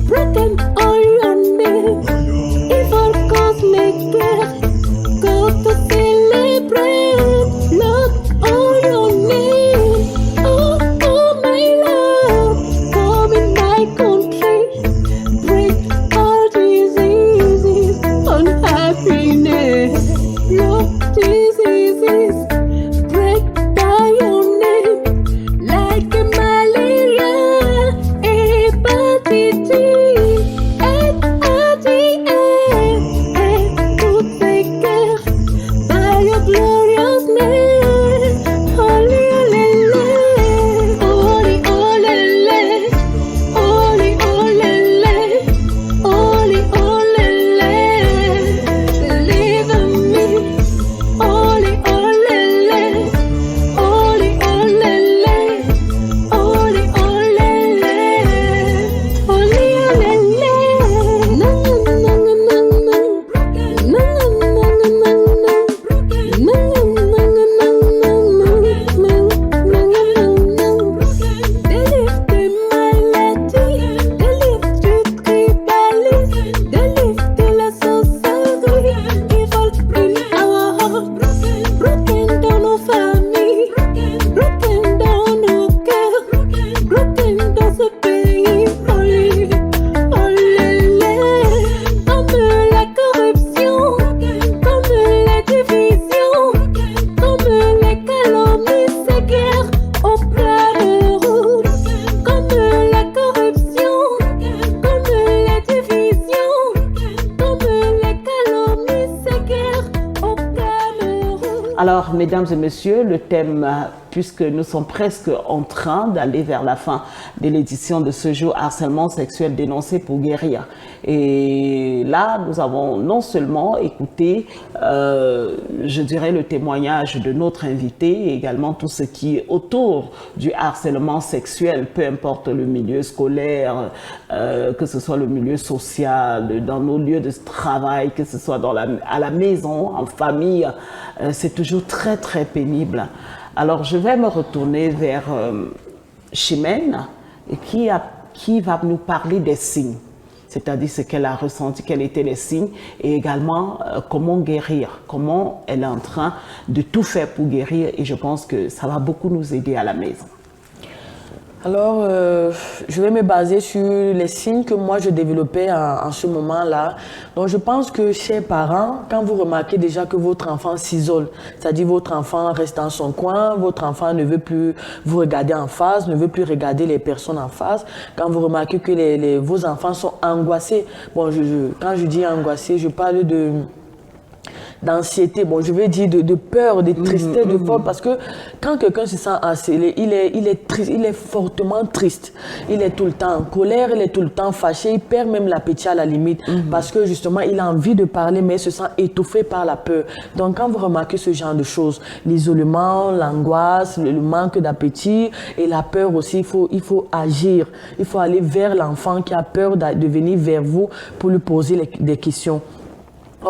broken all your name. Evil cause make guerre, go to celebrate, love all your name. Oh, oh my love, come in my country, break all diseases, unhappiness, love diseases, break by your name, like malaria, hepatitis, HIV, and toutes ces guerres, by your glorious name. Holy, holy, holy, holy, holy, holy, holy, believe in me. Holy, holy, holy, holy, holy, broken down nos familles, broken down nos cœurs, broken dans ce pays. Holy, holy, comme la corruption, comme les divisions, comme les calomnies, ces guerres au plein rouge, comme la corruption, comme les divisions, comme les calomnies, ces guerres au Cameroun. Alors, mesdames et messieurs, le thème, puisque nous sommes presque en train d'aller vers la fin de l'édition de ce jour, harcèlement sexuel dénoncé pour guérir. Et là, nous avons non seulement écouté, je dirais, le témoignage de notre invité, et également tout ce qui est autour du harcèlement sexuel, peu importe le milieu scolaire, que ce soit le milieu social, dans nos lieux de travail, que ce soit à la maison, en famille, c'est toujours très, très pénible. Alors, je vais me retourner vers Chimène, qui va nous parler des signes, c'est-à-dire ce qu'elle a ressenti, quels étaient les signes, et également comment guérir, comment elle est en train de tout faire pour guérir, et je pense que ça va beaucoup nous aider à la maison. Alors, je vais me baser sur les signes que moi je développais en ce moment-là. Donc, je pense que chez les parents, quand vous remarquez déjà que votre enfant s'isole, c'est-à-dire votre enfant reste dans son coin, votre enfant ne veut plus vous regarder en face, ne veut plus regarder les personnes en face, quand vous remarquez que vos enfants sont angoissés, bon, quand je dis angoissés, je parle d'anxiété, bon, je vais dire de peur, de tristesse, de force, parce que quand quelqu'un se sent harcelé, il est triste, il est fortement triste, il est tout le temps en colère, il est tout le temps fâché, il perd même l'appétit à la limite, parce que justement, il a envie de parler, mais il se sent étouffé par la peur. Donc, quand vous remarquez ce genre de choses, l'isolement, l'angoisse, le manque d'appétit et la peur aussi, il faut agir, il faut aller vers l'enfant qui a peur de venir vers vous pour lui poser des questions.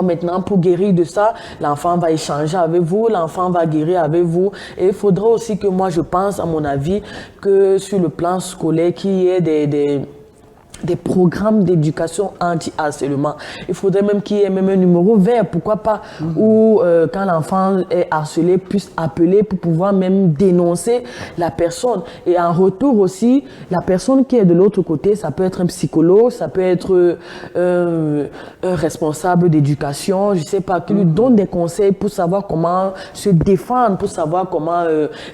Maintenant, pour guérir de ça, l'enfant va échanger avec vous, l'enfant va guérir avec vous. Et il faudra aussi que moi, je pense, à mon avis, que sur le plan scolaire, qu'il y ait des programmes d'éducation anti-harcèlement. Il faudrait même qu'il y ait même un numéro vert, pourquoi pas, où quand l'enfant est harcelé, puisse appeler pour pouvoir même dénoncer la personne. Et en retour aussi, la personne qui est de l'autre côté, ça peut être un psychologue, ça peut être un responsable d'éducation, je sais pas, qui lui donne des conseils pour savoir comment se défendre, pour savoir comment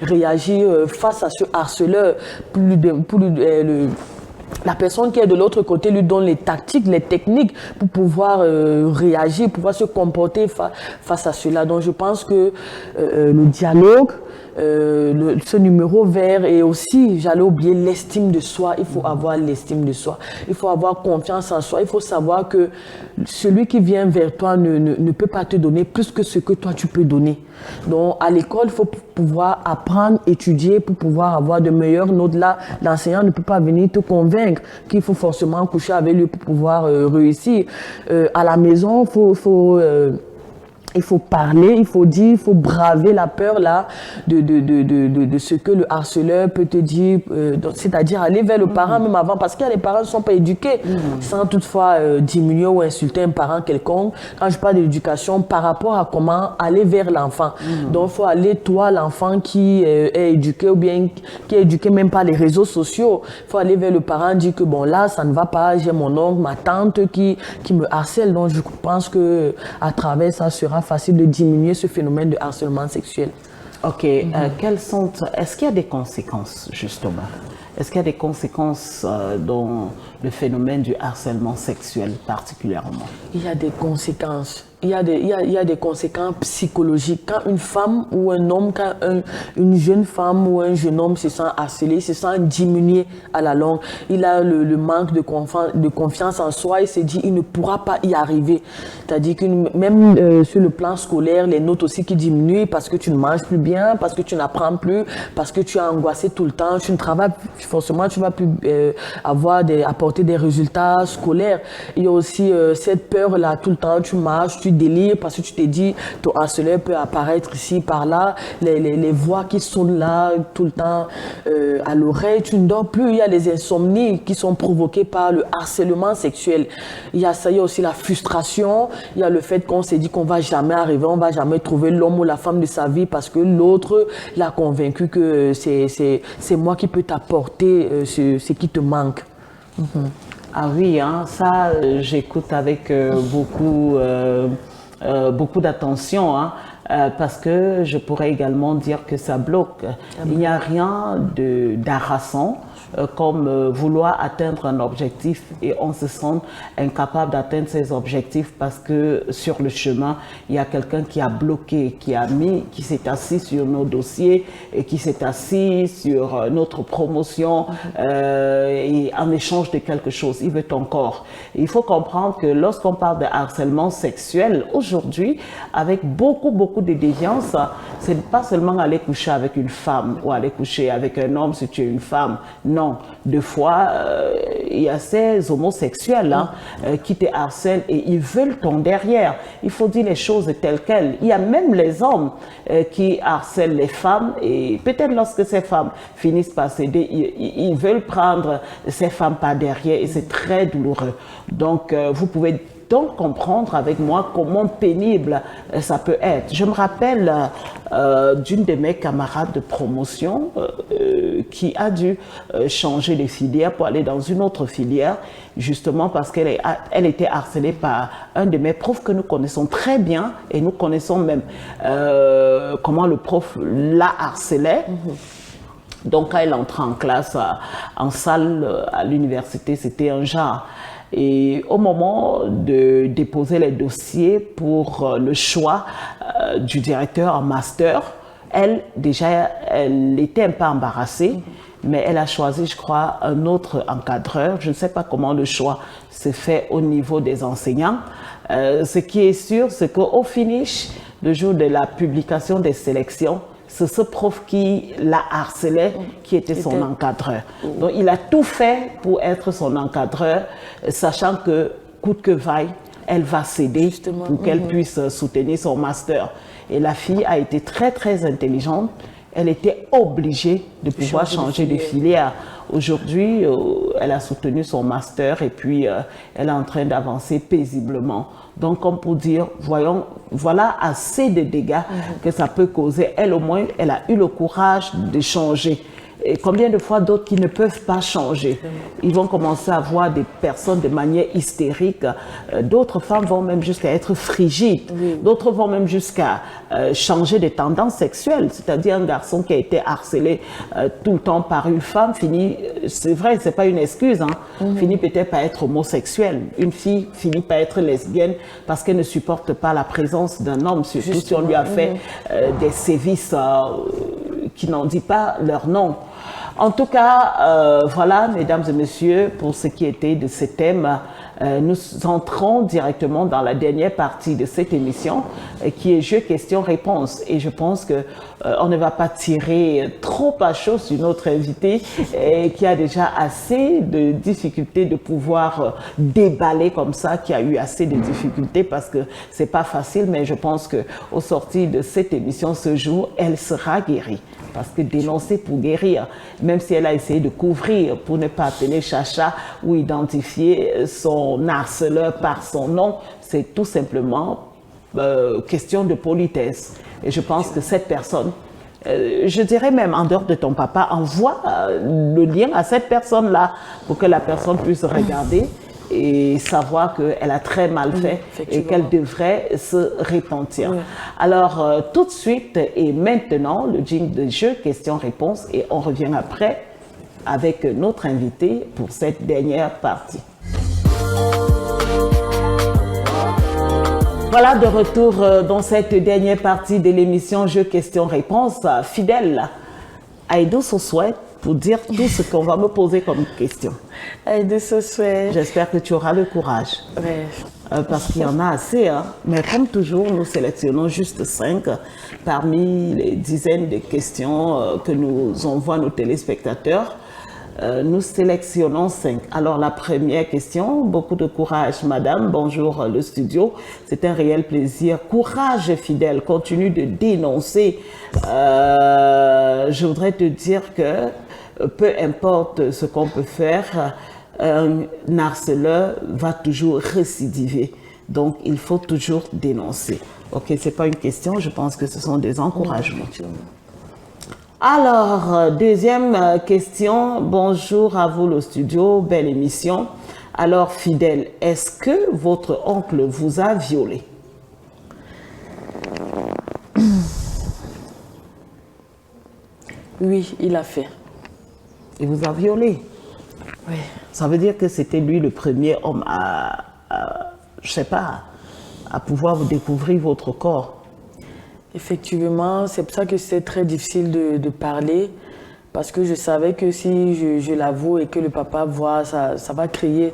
réagir face à ce harceleur, la personne qui est de l'autre côté lui donne les tactiques, les techniques pour pouvoir réagir, pouvoir se comporter face à cela. Donc je pense que le dialogue, ce numéro vert, et aussi, j'allais oublier, l'estime de soi. Il faut avoir l'estime de soi. Il faut avoir confiance en soi. Il faut savoir que celui qui vient vers toi ne peut pas te donner plus que ce que toi tu peux donner. Donc à l'école, il faut pouvoir apprendre, étudier pour pouvoir avoir de meilleures notes. Là, l'enseignant ne peut pas venir te convaincre qu'il faut forcément coucher avec lui pour pouvoir réussir. À la maison, il faut il faut parler, il faut dire, il faut braver la peur là de ce que le harceleur peut te dire, c'est-à-dire aller vers le parent même avant, parce qu'il y a des parents qui ne sont pas éduqués, sans toutefois diminuer ou insulter un parent quelconque. Quand je parle d'éducation, par rapport à comment aller vers l'enfant. Donc il faut aller, toi, l'enfant qui est éduqué ou bien qui est éduqué même par les réseaux sociaux, il faut aller vers le parent, dire que bon là, ça ne va pas, j'ai mon oncle, ma tante qui me harcèle. Donc je pense que à travers ça sera facile de diminuer ce phénomène de harcèlement sexuel. Ok, est-ce qu'il y a des conséquences justement? Est-ce qu'il y a des conséquences dans le phénomène du harcèlement sexuel particulièrement? Il y a des conséquences. Il y a des conséquences psychologiques. Quand une femme ou un homme, quand une jeune femme ou un jeune homme se sent harcelé, se sent diminué à la longue, il a le manque de confiance en soi, il se dit il ne pourra pas y arriver. C'est-à-dire que même sur le plan scolaire, les notes aussi qui diminuent parce que tu ne manges plus bien, parce que tu n'apprends plus, parce que tu es angoissé tout le temps, tu ne travailles forcément, tu ne vas plus apporter des résultats scolaires. Il y a aussi cette peur-là, tout le temps tu marches, tu délires parce que tu te dis ton harceleur peut apparaître ici, par là, les voix qui sont là tout le temps à l'oreille, tu ne dors plus. Il y a les insomnies qui sont provoquées par le harcèlement sexuel. Il y a ça, il y a aussi la frustration, il y a le fait qu'on s'est dit qu'on va jamais arriver, on va jamais trouver l'homme ou la femme de sa vie parce que l'autre l'a convaincu que c'est moi qui peux t'apporter ce qui te manque. Ah oui, hein, ça, j'écoute avec beaucoup d'attention, hein, parce que je pourrais également dire que ça bloque. Il n'y a rien d'harassant comme vouloir atteindre un objectif et on se sent incapable d'atteindre ses objectifs parce que sur le chemin, il y a quelqu'un qui a bloqué, qui s'est assis sur nos dossiers et qui s'est assis sur notre promotion et en échange de quelque chose, il veut ton corps. Il faut comprendre que lorsqu'on parle de harcèlement sexuel, aujourd'hui, avec beaucoup de déviance, c'est pas seulement aller coucher avec une femme ou aller coucher avec un homme si tu es une femme. Non, deux fois, il y a ces homosexuels qui te harcèlent et ils veulent ton derrière. Il faut dire les choses telles quelles. Il y a même les hommes qui harcèlent les femmes et peut-être lorsque ces femmes finissent par céder, ils veulent prendre ces femmes par derrière et c'est très douloureux. Donc, vous pouvez donc comprendre avec moi comment pénible ça peut être. Je me rappelle d'une de mes camarades de promotion qui a dû changer de filière pour aller dans une autre filière, justement parce qu'elle était harcelée par un de mes profs que nous connaissons très bien et nous connaissons même comment le prof la harcelait. Donc quand elle entrait en classe, en salle à l'université, c'était un genre. Et au moment de déposer les dossiers pour le choix du directeur en master, elle était un peu embarrassée, mais elle a choisi, je crois, un autre encadreur. Je ne sais pas comment le choix se fait au niveau des enseignants. Ce qui est sûr, c'est qu'au finish, le jour de la publication des sélections, c'est ce prof qui la harcelait, qui était son encadreur. Donc, il a tout fait pour être son encadreur, sachant que, coûte que vaille, elle va céder pour qu'elle puisse soutenir son master. Et la fille a été très intelligente. Elle était obligée de pouvoir changer de filière. Aujourd'hui, elle a soutenu son master et puis elle est en train d'avancer paisiblement. Donc, comme pour dire, voyons, voilà assez de dégâts que ça peut causer. Elle, au moins, elle a eu le courage de changer. Et combien de fois d'autres qui ne peuvent pas changer? Ils vont commencer à voir des personnes de manière hystérique. D'autres femmes vont même jusqu'à être frigides. D'autres vont même jusqu'à changer de tendance sexuelle. C'est-à-dire un garçon qui a été harcelé tout le temps par une femme finit, c'est vrai, c'est pas une excuse, finit peut-être par être homosexuel. Une fille finit par être lesbienne parce qu'elle ne supporte pas la présence d'un homme, surtout si on lui a fait des sévices qui n'en dit pas leur nom. En tout cas, voilà, mesdames et messieurs, pour ce qui était de ce thème Nous entrons directement dans la dernière partie de cette émission qui est jeu questions-réponses. Et je pense que on ne va pas tirer trop à chaud sur notre invité qui a déjà assez de difficultés de pouvoir déballer comme ça, qui a eu assez de difficultés parce que c'est pas facile, mais je pense que au sortir de cette émission ce jour, elle sera guérie. Parce que dénoncer pour guérir, même si elle a essayé de couvrir pour ne pas appeler Chacha ou identifier son harceleur par son nom, c'est tout simplement question de politesse. Et je pense que cette personne, je dirais même en dehors de ton papa, envoie le lien à cette personne-là pour que la personne puisse regarder et savoir qu'elle a très mal fait et qu'elle devrait se repentir. Oui. Alors, tout de suite et maintenant, le jingle de jeu, questions-réponses, et on revient après avec notre invité pour cette dernière partie. Voilà, de retour dans cette dernière partie de l'émission Jeux, questions, réponses. Fidèle, Aïdou se souhaite pour dire tout ce qu'on va me poser comme question. Aïdou se souhaite. J'espère que tu auras le courage. Ouais. Parce qu'il y en a assez. Hein. Mais comme toujours, nous sélectionnons juste 5 parmi les dizaines de questions que nous envoient nos téléspectateurs. Nous sélectionnons 5. Alors la première question, beaucoup de courage madame, bonjour le studio, c'est un réel plaisir. Courage Fidèle, continue de dénoncer. Je voudrais te dire que peu importe ce qu'on peut faire, un harceleur va toujours récidiver. Donc il faut toujours dénoncer. Ok, c'est pas une question, je pense que ce sont des encouragements. Alors, deuxième question. Bonjour à vous le studio, belle émission. Alors, Fidèle, est-ce que votre oncle vous a violé? Oui, il a fait. Il vous a violé? Oui. Ça veut dire que c'était lui le premier homme je sais pas, à pouvoir vous découvrir votre corps? Effectivement, c'est pour ça que c'est très difficile de parler, parce que je savais que si je l'avoue et que le papa voit, ça va créer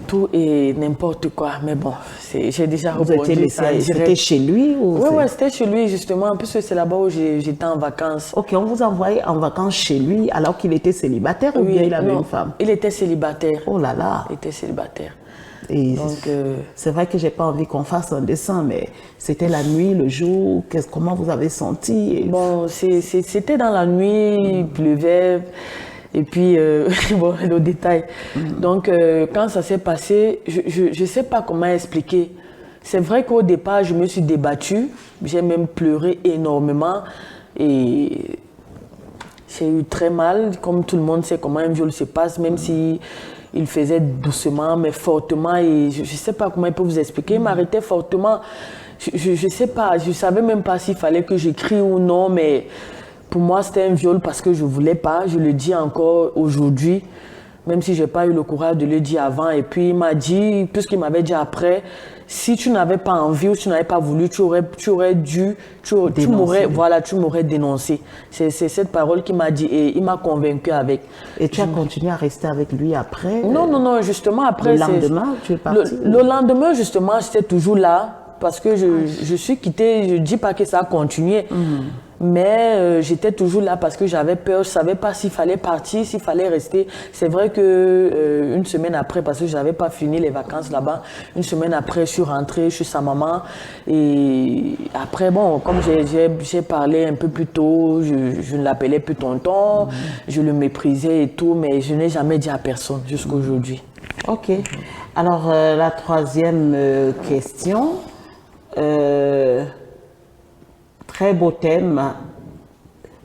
tout et n'importe quoi. Mais bon, j'ai déjà répondu. C'était chez lui ou Oui, c'était chez lui justement, puisque c'est là-bas où j'étais en vacances. Ok, on vous envoyait en vacances chez lui alors qu'il était célibataire ou bien il avait une femme? Il était célibataire. Oh là là. Il était célibataire. Et c'est vrai que j'ai pas envie qu'on fasse un dessin, mais c'était la nuit, le jour, comment vous avez senti? Bon, c'était dans la nuit, il pleuvait, et puis, bon, le détail. Donc, quand ça s'est passé, je sais pas comment expliquer. C'est vrai qu'au départ, je me suis débattue, j'ai même pleuré énormément, et j'ai eu très mal, comme tout le monde sait comment un viol se passe, même si il faisait doucement, mais fortement, et je ne sais pas comment il peut vous expliquer. Il m'arrêtait fortement. Je ne sais pas, je ne savais même pas s'il fallait que j'écrie ou non, mais pour moi, c'était un viol parce que je ne voulais pas. Je le dis encore aujourd'hui, même si je n'ai pas eu le courage de le dire avant. Et puis, il m'a dit, puisqu'il m'avait dit après, si tu n'avais pas envie ou tu n'avais pas voulu, tu aurais dû, tu m'aurais dénoncé. C'est cette parole qu'il m'a dit et il m'a convaincu avec. Et tu as continué à rester avec lui après? Non, justement après. Le lendemain, tu es parti? Le lendemain, justement, j'étais toujours là parce que je suis quittée, je ne dis pas que ça a continué. Mais j'étais toujours là parce que j'avais peur, je ne savais pas s'il fallait partir, s'il fallait rester. C'est vrai que une semaine après, parce que je n'avais pas fini les vacances là-bas, une semaine après, je suis rentrée chez sa maman. Et après, bon, comme j'ai parlé un peu plus tôt, je ne l'appelais plus tonton, je le méprisais et tout, mais je n'ai jamais dit à personne jusqu'à aujourd'hui. Ok. Alors, la troisième question. Très beau thème.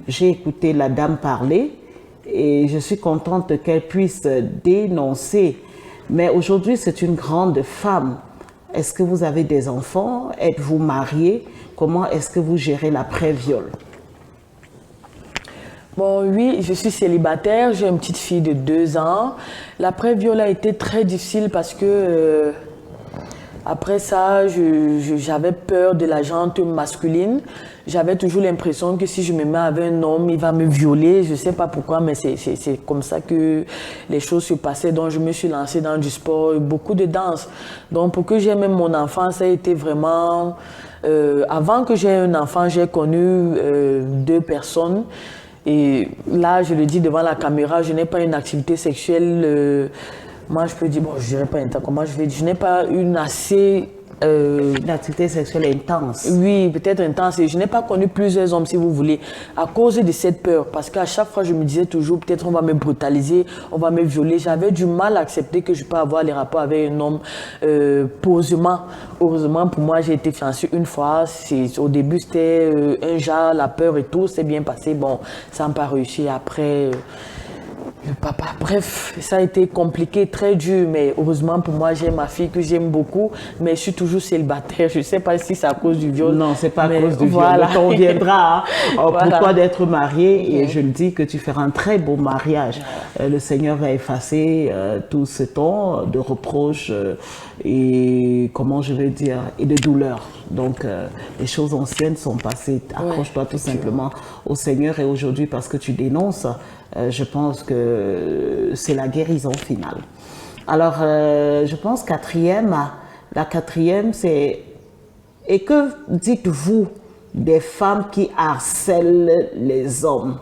J'ai écouté la dame parler et je suis contente qu'elle puisse dénoncer. Mais aujourd'hui, c'est une grande femme. Est-ce que vous avez des enfants? Êtes-vous mariée? Comment est-ce que vous gérez l'après-viol? Bon, oui, je suis célibataire. J'ai une petite fille de 2 ans. L'après-viol a été très difficile parce que Après ça, j'avais peur de la jante masculine. J'avais toujours l'impression que si je me mets avec un homme, il va me violer. Je ne sais pas pourquoi, mais c'est comme ça que les choses se passaient. Donc, je me suis lancée dans du sport, beaucoup de danse. Donc, pour que j'aie même mon enfant, ça a été vraiment... avant que j'aie un enfant, j'ai connu 2 personnes. Et là, je le dis devant la caméra, je n'ai pas une activité sexuelle... moi, je peux dire, bon, je dirais pas intense. Comment je vais dire? Je n'ai pas une assez... une activité sexuelle intense. Oui, peut-être intense. Et je n'ai pas connu plusieurs hommes, si vous voulez, à cause de cette peur. Parce qu'à chaque fois, je me disais toujours, peut-être on va me brutaliser, on va me violer. J'avais du mal à accepter que je peux avoir les rapports avec un homme posément. Heureusement, pour moi, j'ai été fiancée une fois. Au début, c'était un genre, la peur et tout. C'est bien passé. Bon, ça n'a pas réussi. Après... le papa, bref, ça a été compliqué, très dur, mais heureusement pour moi, j'ai ma fille que j'aime beaucoup, mais je suis toujours célibataire. Je ne sais pas si c'est à cause du viol. Non, c'est pas à cause du voilà. viol. On viendra Voilà. pour toi d'être mariée et je le dis que tu feras un très beau mariage. Le Seigneur va effacer tout ce temps de reproches et comment je vais dire, et de douleur. Donc, les choses anciennes sont passées. Accroche-toi tout simplement au Seigneur et aujourd'hui, parce que tu dénonces, je pense que c'est la guérison finale. Alors, je pense la quatrième, c'est... Et que dites-vous des femmes qui harcèlent les hommes?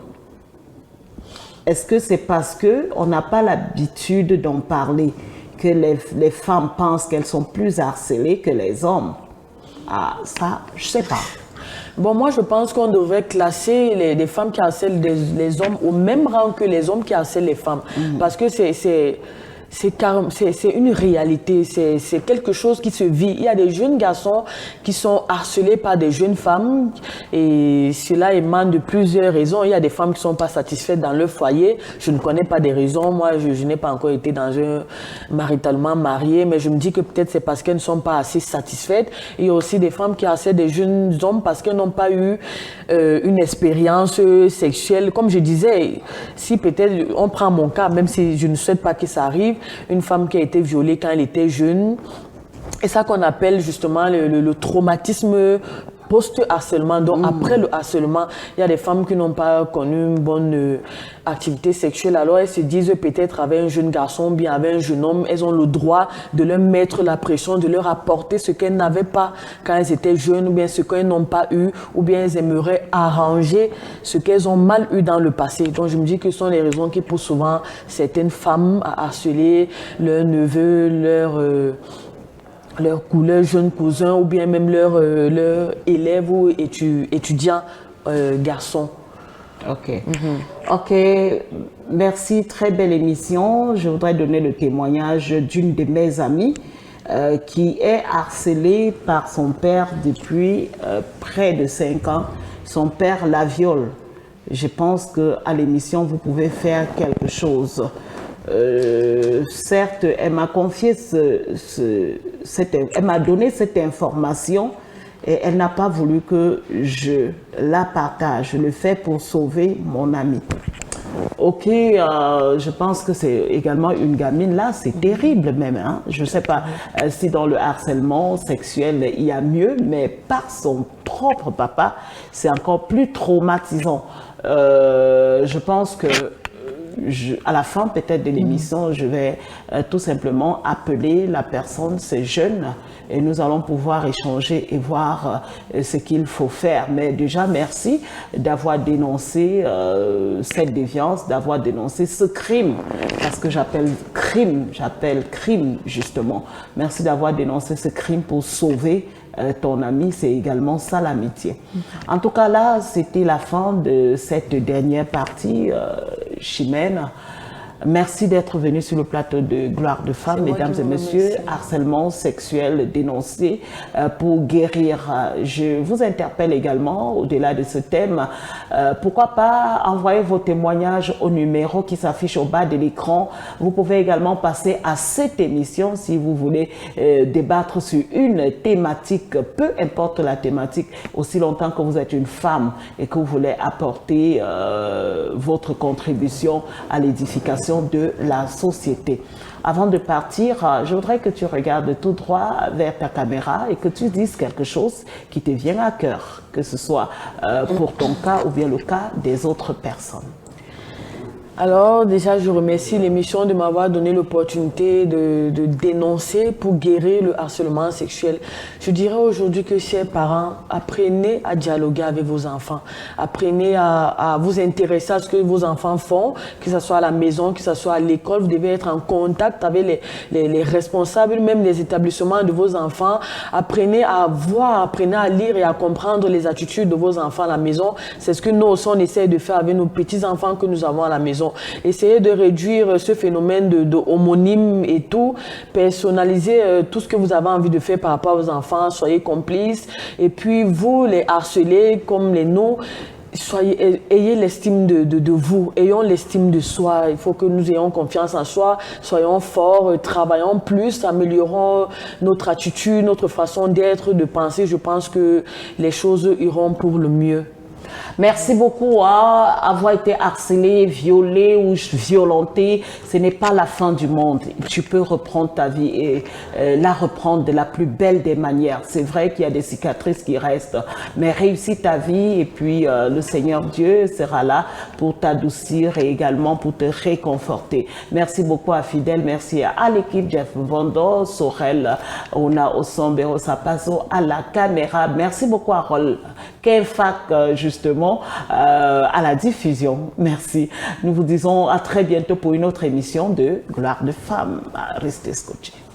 Est-ce que c'est parce qu'on n'a pas l'habitude d'en parler que les femmes pensent qu'elles sont plus harcelées que les hommes? Ah, ça, je sais pas. Bon, moi, je pense qu'on devrait classer les femmes qui harcèlent les hommes au même rang que les hommes qui harcèlent les femmes. Parce que c'est une réalité, c'est quelque chose qui se vit. Il y a des jeunes garçons qui sont harcelés par des jeunes femmes et cela émane de plusieurs raisons. Il y a des femmes qui ne sont pas satisfaites dans leur foyer. Je ne connais pas des raisons. Moi, je n'ai pas encore été dans un maritalement marié, mais je me dis que peut-être c'est parce qu'elles ne sont pas assez satisfaites. Il y a aussi des femmes qui harcèlent des jeunes hommes parce qu'elles n'ont pas eu une expérience sexuelle. Comme je disais, si peut-être on prend mon cas, même si je ne souhaite pas que ça arrive, une femme qui a été violée quand elle était jeune, et ça qu'on appelle justement le traumatisme post-harcèlement. Donc après le harcèlement, il y a des femmes qui n'ont pas connu une bonne activité sexuelle, alors elles se disent peut-être avec un jeune garçon, bien avec un jeune homme, elles ont le droit de leur mettre la pression, de leur apporter ce qu'elles n'avaient pas quand elles étaient jeunes, ou bien ce qu'elles n'ont pas eu, ou bien elles aimeraient arranger ce qu'elles ont mal eu dans le passé. Donc je me dis que ce sont les raisons qui poussent souvent certaines femmes à harceler leurs neveux, leurs jeunes cousins, ou bien même leurs élèves ou étudiants garçons. Ok. Ok, merci, très belle émission. Je voudrais donner le témoignage d'une de mes amies qui est harcelée par son père depuis près de 5 ans. Son père la viole. Je pense qu'à l'émission, vous pouvez faire quelque chose. Certes, elle m'a confié elle m'a donné cette information et elle n'a pas voulu que je la partage. Je le fais pour sauver mon ami. Ok, je pense que c'est également une gamine là, c'est terrible même. Hein? Je ne sais pas si dans le harcèlement sexuel il y a mieux, mais par son propre papa, c'est encore plus traumatisant. Je pense que à la fin peut-être de l'émission, je vais tout simplement appeler la personne, ces jeunes, et nous allons pouvoir échanger et voir ce qu'il faut faire. Mais déjà, merci d'avoir dénoncé cette déviance, d'avoir dénoncé ce crime, parce que j'appelle crime justement. Merci d'avoir dénoncé ce crime pour sauver ton ami, c'est également ça l'amitié. En tout cas là, c'était la fin de cette dernière partie, Chimène. Merci d'être venu sur le plateau de Gloire de Femmes, mesdames et messieurs. Harcèlement sexuel dénoncé pour guérir. Je vous interpelle également, au-delà de ce thème, pourquoi pas envoyer vos témoignages au numéro qui s'affiche au bas de l'écran. Vous pouvez également passer à cette émission si vous voulez débattre sur une thématique, peu importe la thématique, aussi longtemps que vous êtes une femme et que vous voulez apporter votre contribution à l'édification transformation de la société. Avant de partir, je voudrais que tu regardes tout droit vers ta caméra et que tu dises quelque chose qui te vient à cœur, que ce soit pour ton cas ou bien le cas des autres personnes. Alors déjà, je remercie l'émission de m'avoir donné l'opportunité de dénoncer pour guérir le harcèlement sexuel. Je dirais aujourd'hui que, chers parents, apprenez à dialoguer avec vos enfants. Apprenez à vous intéresser à ce que vos enfants font, que ce soit à la maison, que ce soit à l'école. Vous devez être en contact avec les responsables, même les établissements de vos enfants. Apprenez à voir, apprenez à lire et à comprendre les attitudes de vos enfants à la maison. C'est ce que nous aussi, on essaie de faire avec nos petits-enfants que nous avons à la maison. Essayez de réduire ce phénomène de homonyme et tout. Personnalisez tout ce que vous avez envie de faire par rapport à vos enfants. Soyez complices. Et puis, vous, les harcelés comme les nous, ayez l'estime de vous, ayons l'estime de soi. Il faut que nous ayons confiance en soi, soyons forts, travaillons plus, améliorons notre attitude, notre façon d'être, de penser. Je pense que les choses iront pour le mieux. Merci beaucoup. Avoir été harcelé, violé ou violenté, ce n'est pas la fin du monde. Tu peux reprendre ta vie et la reprendre de la plus belle des manières. C'est vrai qu'il y a des cicatrices qui restent, mais réussis ta vie et puis le Seigneur Dieu sera là pour t'adoucir et également pour te réconforter. Merci beaucoup à Fidèle, merci à l'équipe, Jeff Vondo, Sorel, Ona Osombero Sapazo à la caméra. Merci beaucoup à Rol Kenfak, justement, à la diffusion. Merci. Nous vous disons à très bientôt pour une autre émission de Gloire de Femmes. Restez scotchés.